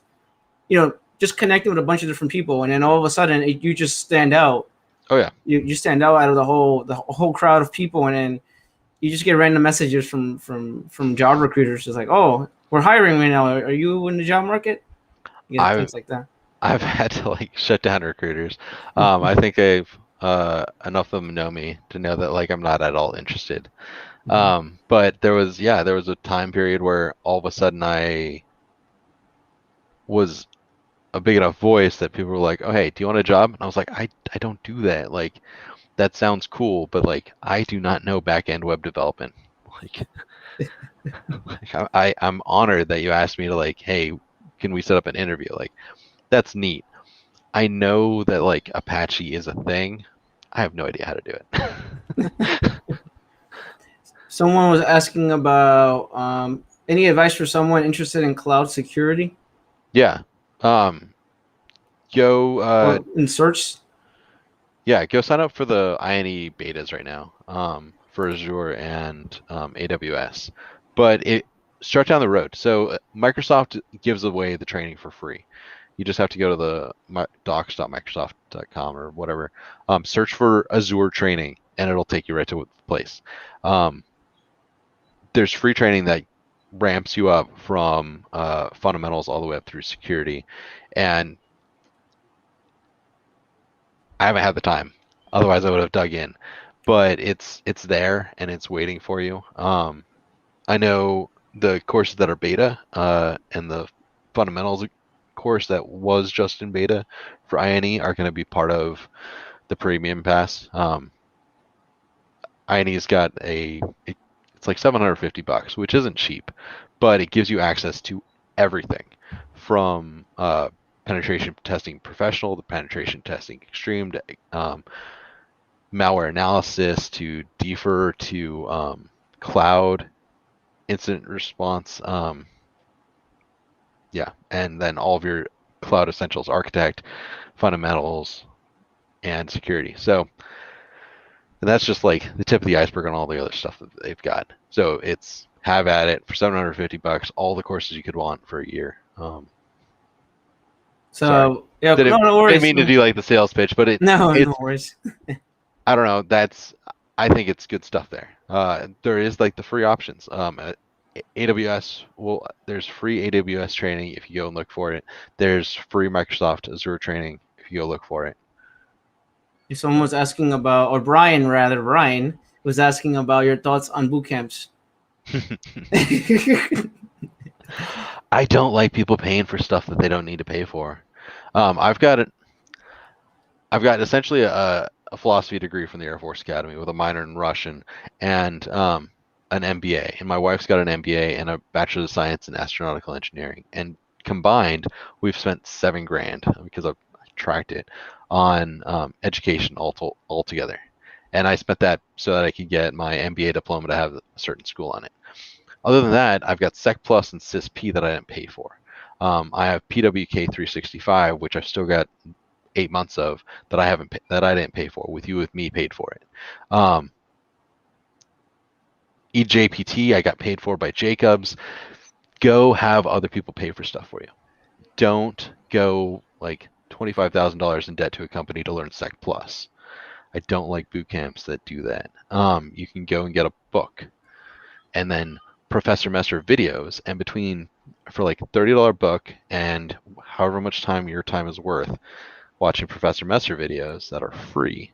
Speaker 1: connecting with a bunch of different people, and then all of a sudden you just stand out.
Speaker 2: Oh yeah.
Speaker 1: You stand out of the whole crowd of people, and then you just get random messages from job recruiters just like, oh, we're hiring right now, are you in the job market? You get
Speaker 2: I've
Speaker 1: things like that.
Speaker 2: I've had to like shut down recruiters. I think I've enough of them know me to know that like I'm not at all interested. But there was a time period where all of a sudden I was a big enough voice that people were like, "Oh, hey, do you want a job?" And I was like, I don't do that. Like that sounds cool, but like I do not know back end web development." Like, I'm honored that you asked me to like, "Hey, can we set up an interview?" Like that's neat. I know that like Apache is a thing. I have no idea how to do it.
Speaker 1: Someone was asking about any advice for someone interested in cloud security
Speaker 2: Yeah. Um, go
Speaker 1: or in search.
Speaker 2: yeah, go sign up for the INE betas right now, for Azure and AWS. But it start down the road. So Microsoft gives away the training for free. You just have to go to the docs.microsoft.com or whatever, search for Azure training, and it'll take you right to the place. Um, there's free training that ramps you up from fundamentals all the way up through security, and I haven't had the time. Otherwise, I would have dug in. but it's there and it's waiting for you. I know the courses that are beta and the fundamentals course that was just in beta for INE are going to be part of the premium pass. INE's got it's like $750, which isn't cheap, but it gives you access to everything from penetration testing professional to penetration testing extreme to malware analysis to defer to cloud incident response. Yeah, and then all of your cloud essentials, architect, fundamentals, and security. So and that's just like the tip of the iceberg on all the other stuff that they've got. So it's have at it for $750, all the courses you could want for a year. Sorry.
Speaker 1: Yeah, no worries.
Speaker 2: Didn't mean to do like the sales pitch, but
Speaker 1: no worries.
Speaker 2: I don't know. I think it's good stuff there. There is like the free options. AWS there's free AWS training if you go and look for it. There's free Microsoft Azure training if you go look for it.
Speaker 1: If someone was asking about, or Brian was asking about your thoughts on boot camps.
Speaker 2: I don't like people paying for stuff that they don't need to pay for. I've got essentially a philosophy degree from the Air Force Academy with a minor in Russian and an MBA. And my wife's got an MBA and a Bachelor of Science in Astronautical Engineering. And combined, we've spent $7,000 because I've tracked it on education altogether. And I spent that so that I could get my MBA diploma to have a certain school on it. Other than that, I've got Sec Plus and CISP that I didn't pay for. I have PWK 365, which I've still got 8 months of that I didn't pay for. With Me paid for it. EJPT I got paid for by Jacobs. Go have other people pay for stuff for you. Don't go like $25,000 in debt to a company to learn Sec Plus. I don't like boot camps that do that. You can go and get a book, and then Professor Messer videos, and for like $30 book and however much time your time is worth, watching Professor Messer videos that are free,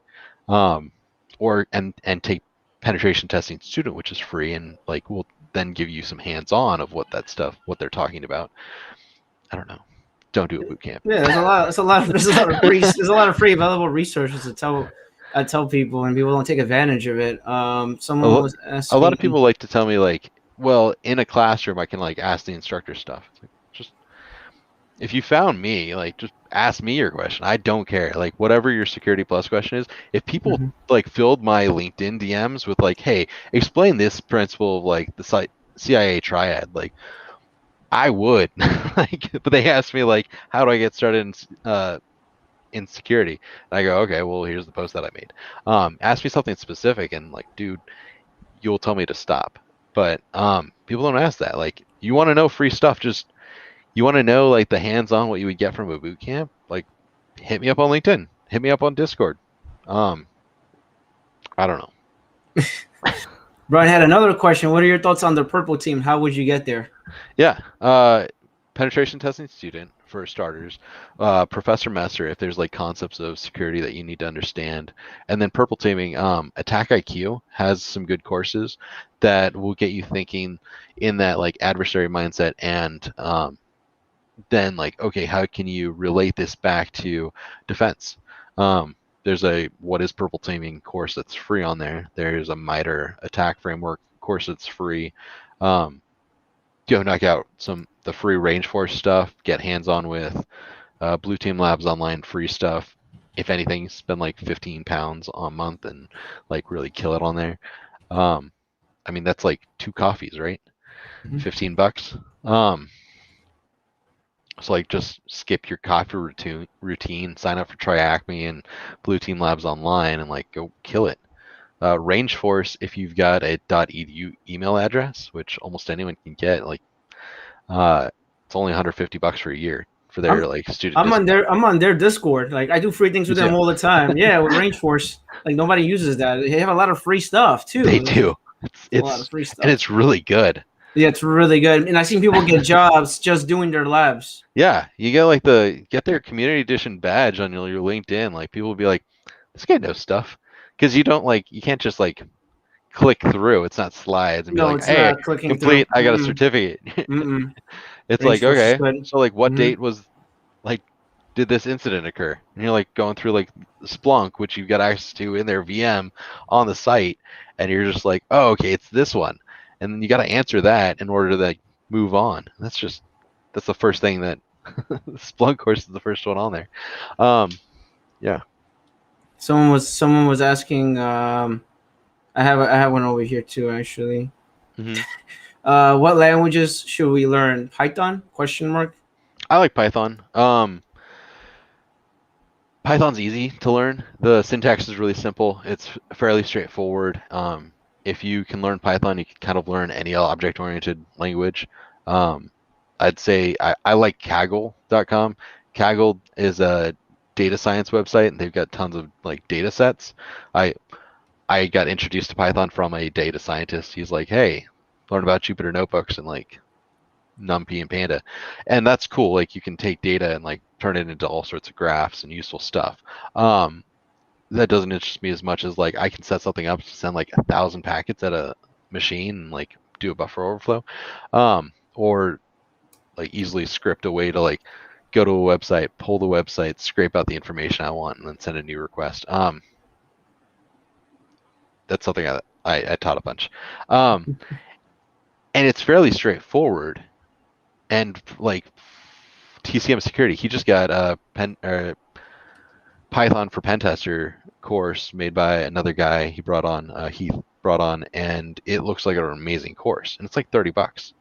Speaker 2: and take penetration testing student, which is free, and like will then give you some hands-on of what they're talking about. I don't know. Don't do a boot camp.
Speaker 1: Yeah, there's a lot of free available resources to tell people, and people don't take advantage of it. Someone was asking,
Speaker 2: a lot of people like to tell me like, well, in a classroom I can like ask the instructor stuff. It's like, just if you found me, like just ask me your question. I don't care. Like whatever your Security Plus question is, if people like filled my LinkedIn DMs with like, hey, explain this principle of like the CIA triad, like I would, like, but they asked me like, how do I get started in security? And I go, okay, well, here's the post that I made. Ask me something specific, and like, dude, you'll tell me to stop. But people don't ask that. Like, you want to know free stuff? You want to know like the hands-on what you would get from a boot camp? Like, hit me up on LinkedIn. Hit me up on Discord. I don't know.
Speaker 1: Brian had another question. What are your thoughts on the purple team? How would you get there?
Speaker 2: Yeah, penetration testing student for starters, Professor Messer if there's like concepts of security that you need to understand, and then purple teaming. Attack IQ has some good courses that will get you thinking in that like adversary mindset, and then like, okay, how can you relate this back to defense? There's a what is purple teaming course that's free on there. There's a MITRE attack framework course that's free. Go knock out the free range force stuff, get hands-on with Blue Team Labs online free stuff. If anything, spend like £15 a month and like really kill it on there. I mean, that's like 2 coffees, right? $15. So like just skip your coffee routine, sign up for TriAcme and Blue Team Labs online, and like go kill it. Range Force, if you've got a .edu email address, which almost anyone can get, like it's only $150 for a year for their like student.
Speaker 1: I'm on their Discord. Like I do free things with them all the time. Yeah, with Range Force, like nobody uses that. They have a lot of free stuff too.
Speaker 2: They do.
Speaker 1: It's a lot of free stuff,
Speaker 2: and it's really good.
Speaker 1: Yeah, it's really good. And I've seen people get jobs just doing their labs.
Speaker 2: Yeah, you get like get their community edition badge on your LinkedIn. Like people will be like, this guy knows stuff. because you can't just like click through. It's not slides and be
Speaker 1: No,
Speaker 2: like,
Speaker 1: it's
Speaker 2: hey,
Speaker 1: not clicking through.
Speaker 2: complete. I got a certificate.
Speaker 1: Mm-mm.
Speaker 2: It's like,
Speaker 1: Reinforce is
Speaker 2: okay,
Speaker 1: good.
Speaker 2: so like what
Speaker 1: Mm-hmm.
Speaker 2: date was like did this incident occur? And you're like going through like Splunk, which you've got access to in their VM on the site, and you're just like, oh, okay, it's this one, and then you got to answer that in order to like move on. That's the first thing that Splunk course is the first one on there. Yeah.
Speaker 1: Someone was asking. I have one over here too, actually.
Speaker 2: Hmm.
Speaker 1: What languages should we learn? Python? Question mark.
Speaker 2: I like Python. Python's easy to learn. The syntax is really simple. It's fairly straightforward. If you can learn Python, you can kind of learn any object-oriented language. I'd say I like Kaggle.com. Kaggle is a data science website, and they've got tons of like data sets. I got introduced to Python from a data scientist. He's like, hey, learn about Jupyter notebooks and like NumPy and Panda, and that's cool. Like you can take data and like turn it into all sorts of graphs and useful stuff. That doesn't interest me as much as like I can set something up to send like 1,000 packets at a machine and like do a buffer overflow, or like easily script a way to like go to a website, pull the website, scrape out the information I want, and then send a new request. That's something I taught a bunch, and it's fairly straightforward. And like TCM security, he just got a Python for Pentester course made by another guy he brought on, Heath brought on, and it looks like an amazing course. And it's like $30.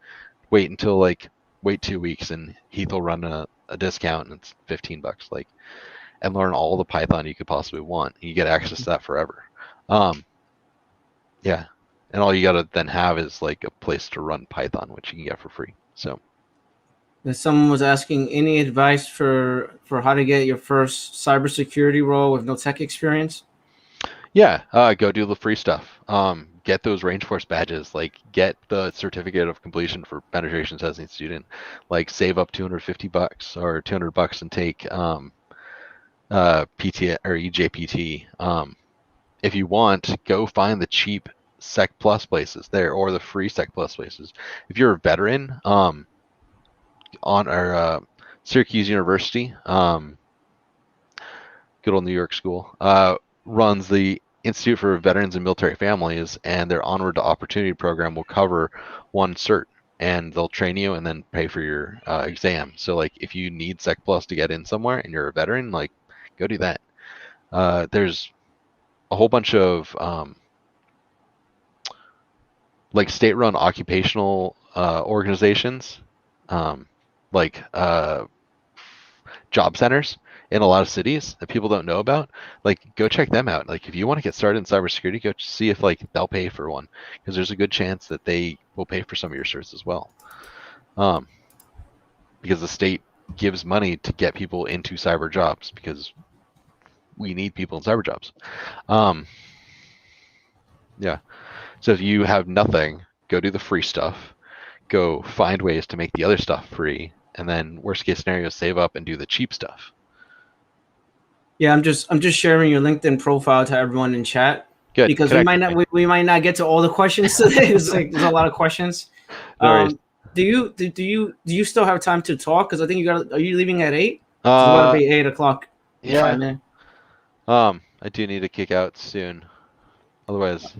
Speaker 2: Wait 2 weeks and Heath will run a discount and it's $15. Like, and learn all the Python you could possibly want. You get access to that forever. Yeah. And all you gotta then have is like a place to run Python, which you can get for free. So
Speaker 1: Someone was asking any advice for how to get your first cybersecurity role with no tech experience.
Speaker 2: yeah, go do the free stuff. Get those range force badges. Like, get the certificate of completion for penetration testing student. Like, save up $250 or $200 and take PT or EJPT. If you want, go find the cheap Sec Plus places there or the free Sec Plus places. If you're a veteran, on our Syracuse University, good old New York school, runs the Institute for Veterans and Military Families, and their Onward to Opportunity program will cover one cert, and they'll train you and then pay for your exam. So like if you need Sec Plus to get in somewhere and you're a veteran, like go do that. There's a whole bunch of like state-run occupational organizations, like job centers in a lot of cities that people don't know about. Like, go check them out. Like, if you want to get started in cybersecurity, go see if like they'll pay for one, because there's a good chance that they will pay for some of your certs as well. Because the state gives money to get people into cyber jobs, because we need people in cyber jobs. Yeah. So if you have nothing, go do the free stuff. Go find ways to make the other stuff free, and then worst case scenario, save up and do the cheap stuff.
Speaker 1: Yeah, I'm just sharing your LinkedIn profile to everyone in chat.
Speaker 2: Good.
Speaker 1: Because we might not get to all the questions today. It's like there's a lot of questions.
Speaker 2: No
Speaker 1: Do you still have time to talk? Because I think are you leaving at 8? It's
Speaker 2: worries.
Speaker 1: about to be 8 o'clock.
Speaker 2: Yeah. I do need to kick out soon. Otherwise,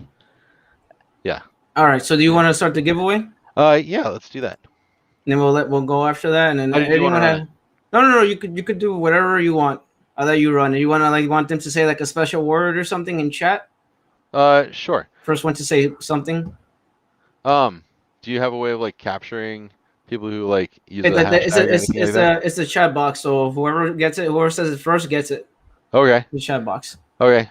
Speaker 2: yeah.
Speaker 1: All right. So do you want to start the giveaway?
Speaker 2: Yeah, let's do that.
Speaker 1: And then we'll go after that, and then
Speaker 2: How did you want to run it?
Speaker 1: No. You could do whatever you want. I'll let you run it. You want them to say like a special word or something in chat?
Speaker 2: Sure.
Speaker 1: First one to say something.
Speaker 2: Do you have a way of like capturing people who like use the hashtag or anything like that?
Speaker 1: It's a chat box. So whoever says it first gets it.
Speaker 2: Okay.
Speaker 1: The chat box.
Speaker 2: Okay.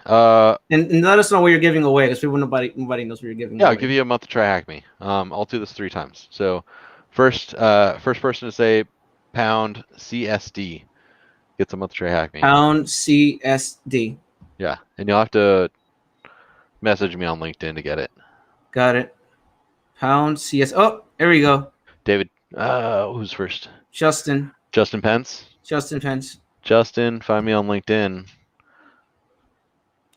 Speaker 1: And let us know what you're giving away, because nobody knows what you're giving away.
Speaker 2: Yeah, I'll give you a month to try hack me. I'll do this 3 times. So first person to say pound CSD gets a month to try hack me.
Speaker 1: Pound CSD.
Speaker 2: Yeah, and you'll have to message me on LinkedIn to get it.
Speaker 1: Got it. Pound CS. Oh, there we go.
Speaker 2: David, who's first?
Speaker 1: Justin
Speaker 2: Pence.
Speaker 1: Justin, find
Speaker 2: Justin, find me on LinkedIn.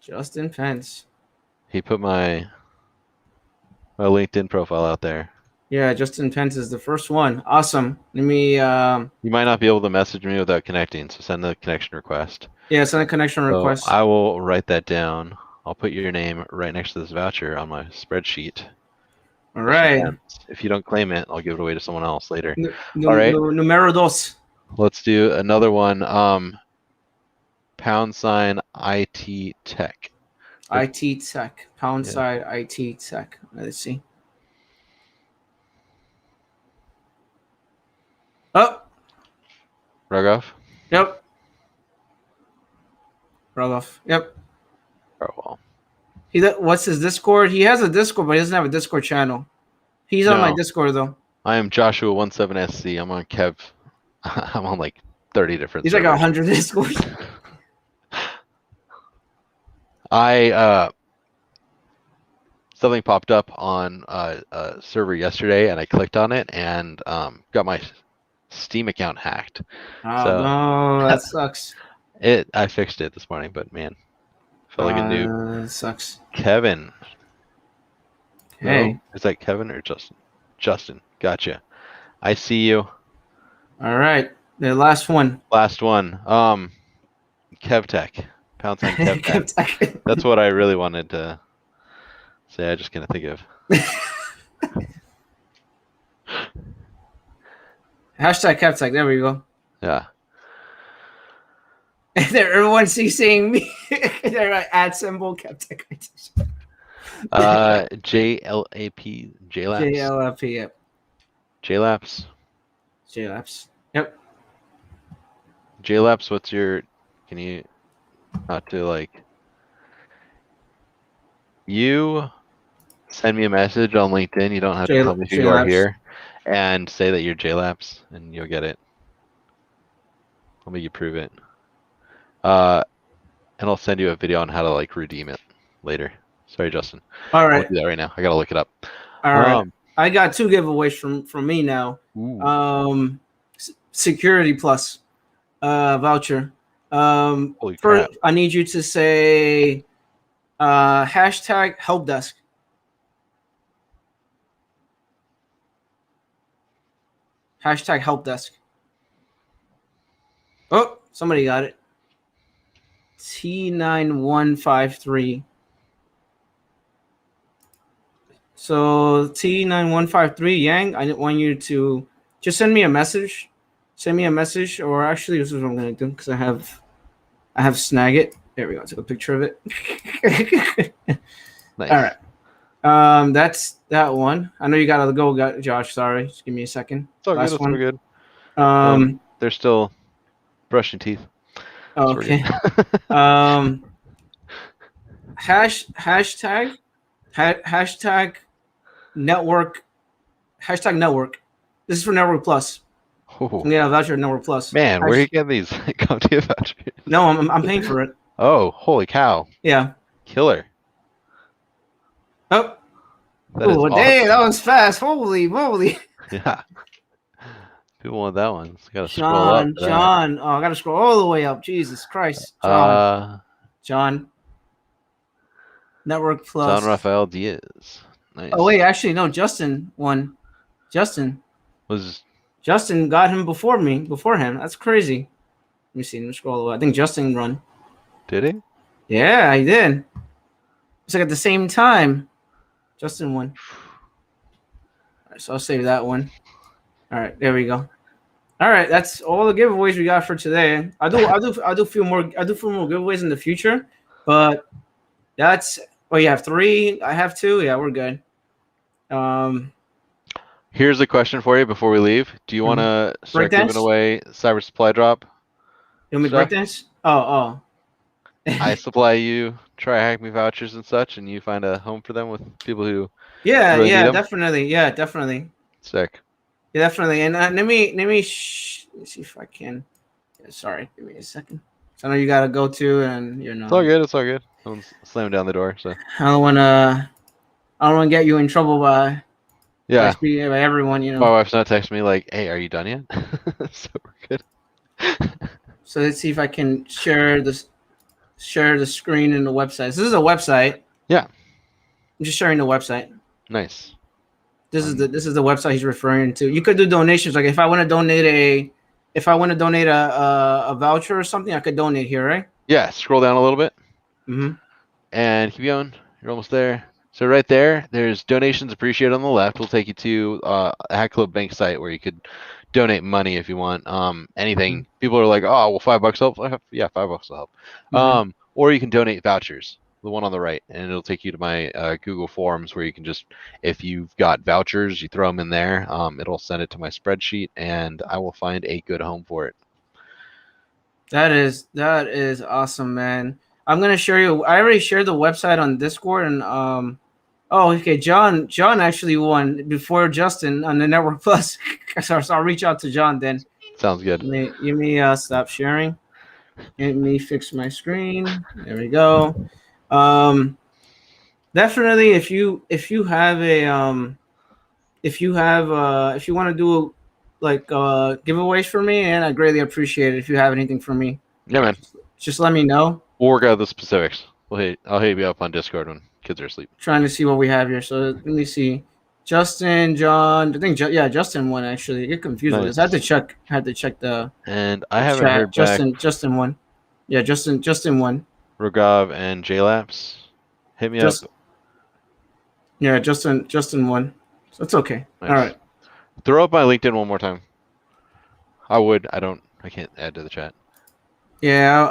Speaker 1: Justin Pence.
Speaker 2: He put my LinkedIn profile out there.
Speaker 1: Yeah, Justin Pence is the first one. Awesome. Let me.
Speaker 2: You might not be able to message me without connecting, so send the connection request.
Speaker 1: Yeah, send a connection
Speaker 2: So
Speaker 1: request.
Speaker 2: I will write that down. I'll put your name right next to this voucher on my spreadsheet.
Speaker 1: All right.
Speaker 2: If you don't claim it, I'll give it away to someone else later. All right.
Speaker 1: Numero dos.
Speaker 2: Let's do another one. # IT Tech.
Speaker 1: IT Tech. # IT Tech. Let's see. Oh.
Speaker 2: Rogoff?
Speaker 1: Yep. Rogoff. Yep.
Speaker 2: Oh, well.
Speaker 1: What's his Discord? He has a Discord, but he doesn't have a Discord channel. He's on my Discord though.
Speaker 2: I am Joshua17SC. I'm on Kev. I'm on like 30 different
Speaker 1: He's
Speaker 2: servers.
Speaker 1: like 100 Discords.
Speaker 2: Something popped up on a server yesterday, and I clicked on it and got my Steam account hacked.
Speaker 1: Oh no, that sucks.
Speaker 2: I fixed it this morning, but man, felt like a noob.
Speaker 1: That sucks.
Speaker 2: Kevin.
Speaker 1: Hey.
Speaker 2: No? Is that Kevin or Justin? Justin. Gotcha. I see you.
Speaker 1: All right. The last one.
Speaker 2: Last one. Kevtech. # Kevtech. That's what I really wanted to say. I just can't think of.
Speaker 1: #Kevtech. There we go.
Speaker 2: Yeah.
Speaker 1: Everyone's seeing me. They're like @ Kevtech.
Speaker 2: JLAP. JLabs.
Speaker 1: JLAP. Yep.
Speaker 2: JLabs.
Speaker 1: JLabs. Yep.
Speaker 2: JLabs. What's your? Can you not to like? You send me a message on LinkedIn. You don't have to tell me who you are here, and say that you're JLabs, and you'll get it. I'll make you prove it. And I'll send you a video on how to like redeem it later. Sorry, Justin.
Speaker 1: All right.
Speaker 2: I'll do that right now. I gotta look it up.
Speaker 1: All right. I got 2 giveaways from me now.
Speaker 2: Ooh.
Speaker 1: Security Plus voucher.
Speaker 2: Holy
Speaker 1: First,
Speaker 2: crap.
Speaker 1: I need you to say #Helpdesk. #Helpdesk. Oh, somebody got it. T9153. So T9153 Yang, I want you to just send me a message. Send me a message, or actually, this is what I'm gonna do because I have Snagit. There we go. I took a picture of it.
Speaker 2: Nice.
Speaker 1: All right. That's that one. I know you gotta go, Josh. Sorry, just give me a second.
Speaker 2: It's all
Speaker 1: Last
Speaker 2: good.
Speaker 1: one.
Speaker 2: It's all good. They're still brushing teeth.
Speaker 1: Okay. Hashtag network. #network. This is for Network Plus.
Speaker 2: Oh.
Speaker 1: Yeah, voucher Network Plus.
Speaker 2: Man, where are you getting these Comptia vouchers?
Speaker 1: No, I'm paying for it.
Speaker 2: Oh, holy cow.
Speaker 1: Yeah.
Speaker 2: Killer.
Speaker 1: Oh.
Speaker 2: That is awesome.
Speaker 1: Dang, that was fast. Holy moly.
Speaker 2: Yeah. People want that one. So gotta scroll up.
Speaker 1: John. Oh, I gotta scroll all the way up. Jesus Christ. John. Network Plus.
Speaker 2: John Rafael Diaz. Nice.
Speaker 1: Oh wait, actually no, Justin won. Justin got him before him. That's crazy. Let me see. Let me scroll away. I think Justin won.
Speaker 2: Did he?
Speaker 1: Yeah, he did. It's like at the same time. Justin won. All right, so I'll save that one. All right, there we go. All right, that's all the giveaways we got for today. I do a few more giveaways in the future, but that's. Oh, you have 3. I have 2. Yeah, we're good.
Speaker 2: Here's a question for you before we leave. Do you want to start giving away cyber supply drop?
Speaker 1: You want me to breakdance? Oh.
Speaker 2: I supply you try hack me vouchers and such, and you find a home for them with people who.
Speaker 1: Yeah,
Speaker 2: really need them?
Speaker 1: definitely. Yeah, definitely.
Speaker 2: Sick.
Speaker 1: Yeah, definitely. And let me see if I can. Yeah, sorry, give me a second. So I know you gotta go to, and you know.
Speaker 2: It's all good. It's all good. I'm slamming down the door, so.
Speaker 1: I don't wanna get you in trouble by.
Speaker 2: Yeah.
Speaker 1: By everyone, you know.
Speaker 2: My wife's not texting me like, "Hey, are you done yet?" So we're good.
Speaker 1: So let's see if I can share this. share the screen and the website. So this is a website.
Speaker 2: Yeah.
Speaker 1: I'm just sharing the website.
Speaker 2: Nice.
Speaker 1: This is the website he's referring to. You could do donations. Like if I want to donate a voucher or something, I could donate here, right?
Speaker 2: Yeah. Scroll down a little bit.
Speaker 1: Mm-hmm.
Speaker 2: And keep going. You're almost there. So right there's donations appreciated on the left. We'll take you to a Hack Club Bank site where you could donate money if you want. Anything.
Speaker 1: Mm-hmm.
Speaker 2: People are like, oh, well, $5 help. Yeah, $5 will help.
Speaker 1: Mm-hmm.
Speaker 2: Or you can donate vouchers. The one on the right, and it'll take you to my Google Forms where you can just, if you've got vouchers, you throw them in there. It'll send it to my spreadsheet, and I will find a good home for it.
Speaker 1: That is awesome, man. I'm gonna share you. I already shared the website on Discord, and oh, okay. John actually won before Justin on the Network Plus. So I'll reach out to John then.
Speaker 2: Sounds good.
Speaker 1: Let me stop sharing. Let me fix my screen. There we go. Definitely, if you have a if you want to do like giveaways for me, and I greatly appreciate it if you have anything for me.
Speaker 2: Yeah, man.
Speaker 1: Just let me know.
Speaker 2: We'll work out the specifics. I'll hit you up on Discord when kids are asleep.
Speaker 1: Trying to see what we have here. So let me see. Justin, John. I think Justin won actually. I get confused with this. I had to check the.
Speaker 2: And I haven't heard
Speaker 1: back.
Speaker 2: back.
Speaker 1: Justin won. Yeah, Justin won.
Speaker 2: Rogav and JLapse, hit me up.
Speaker 1: Yeah, Justin won. So it's okay.
Speaker 2: Nice.
Speaker 1: All right.
Speaker 2: Throw up my LinkedIn one more time. I can't add to the chat.
Speaker 1: Yeah,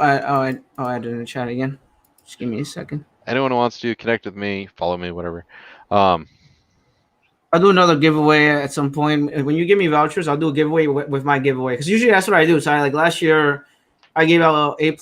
Speaker 1: I'll add it in the chat again. Just give me a second.
Speaker 2: Anyone who wants to connect with me, follow me, whatever.
Speaker 1: I'll do another giveaway at some point. When you give me vouchers, I'll do a giveaway with my giveaway. Because usually that's what I do. So like last year, I gave out A+,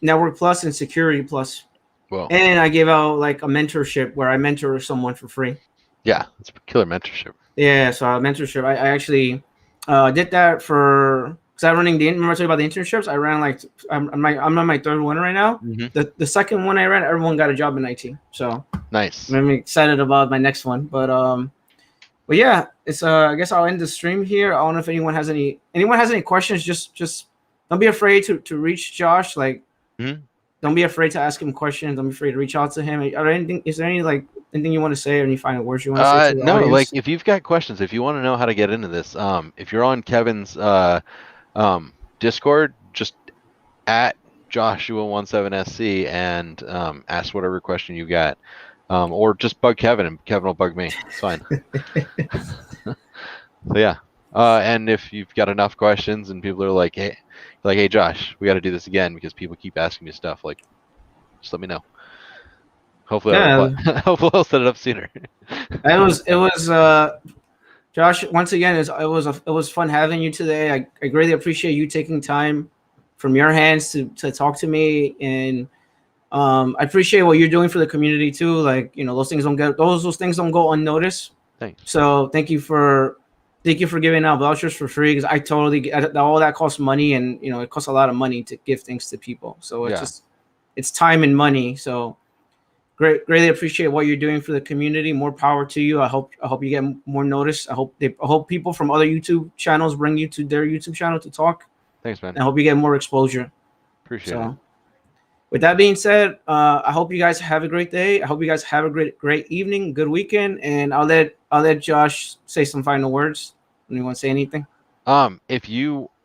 Speaker 1: Network Plus, and Security Plus.
Speaker 2: Well,
Speaker 1: and I gave out like a mentorship where I mentor someone for free.
Speaker 2: Yeah, it's a killer mentorship.
Speaker 1: Yeah, so mentorship. I actually did that for because I'm running remember I told you about the internships? I ran like I'm on my third one right now.
Speaker 2: Mm-hmm.
Speaker 1: The second one I ran, everyone got a job in IT. So
Speaker 2: nice.
Speaker 1: I'm excited about my next one. But yeah, it's I guess I'll end the stream here. I don't know if anyone has any questions. Just don't be afraid to reach Josh. Like don't be afraid to ask him questions. Don't be afraid to reach out to him. Is there anything you want to say or any final words you want to say to the
Speaker 2: no,
Speaker 1: audience?
Speaker 2: like if you've got questions, if you want to know how to get into this, if you're on Kevin's Discord, just at Joshua17SC and ask whatever question you got. Or just bug Kevin and Kevin will bug me. It's fine. So yeah. And if you've got enough questions and people are like, hey Josh, we got to do this again because people keep asking me stuff, like just let me know. Hopefully I'll set it up sooner.
Speaker 1: It was Josh, once again, it was fun having you today. I greatly appreciate you taking time from your hands to talk to me, and I appreciate what you're doing for the community too. Like, those things don't go unnoticed.
Speaker 2: Thanks.
Speaker 1: So thank you for giving out vouchers for free, because I totally get all that costs money, and it costs a lot of money to give things to people. So it's time and money. So greatly appreciate what you're doing for the community. More power to you. I hope you get more notice. I hope people from other YouTube channels bring you to their YouTube channel to talk.
Speaker 2: Thanks, man.
Speaker 1: I hope you get more exposure.
Speaker 2: Appreciate it.
Speaker 1: With that being said, I hope you guys have a great day. I hope you guys have a great evening, good weekend, and I'll let Josh say some final words. Anyone say anything?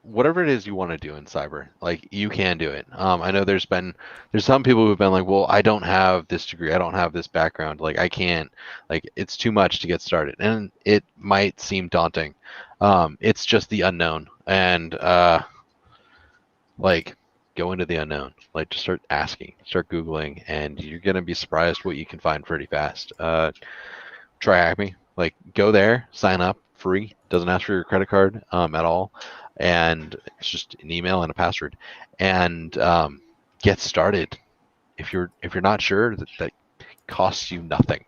Speaker 2: Whatever it is you want to do in cyber, like, you can do it. I know there's some people who've been like, well, I don't have this degree, I don't have this background, like I can't, like it's too much to get started, and it might seem daunting. It's just the unknown, and like, go into the unknown. Like, just start asking, start Googling, and you're gonna be surprised what you can find pretty fast. Try Acme, like go there, sign up, free, doesn't ask for your credit card at all, and it's just an email and a password, and get started. If you're not sure, that costs you nothing.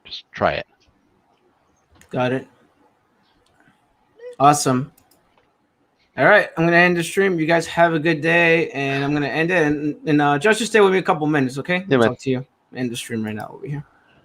Speaker 2: Just try it.
Speaker 1: Got it. Awesome. All right, I'm gonna end the stream. You guys have a good day, and I'm gonna end it. And Josh, just stay with me a couple minutes, okay?
Speaker 2: Yeah, man.
Speaker 1: Talk to you. End the stream right now over here.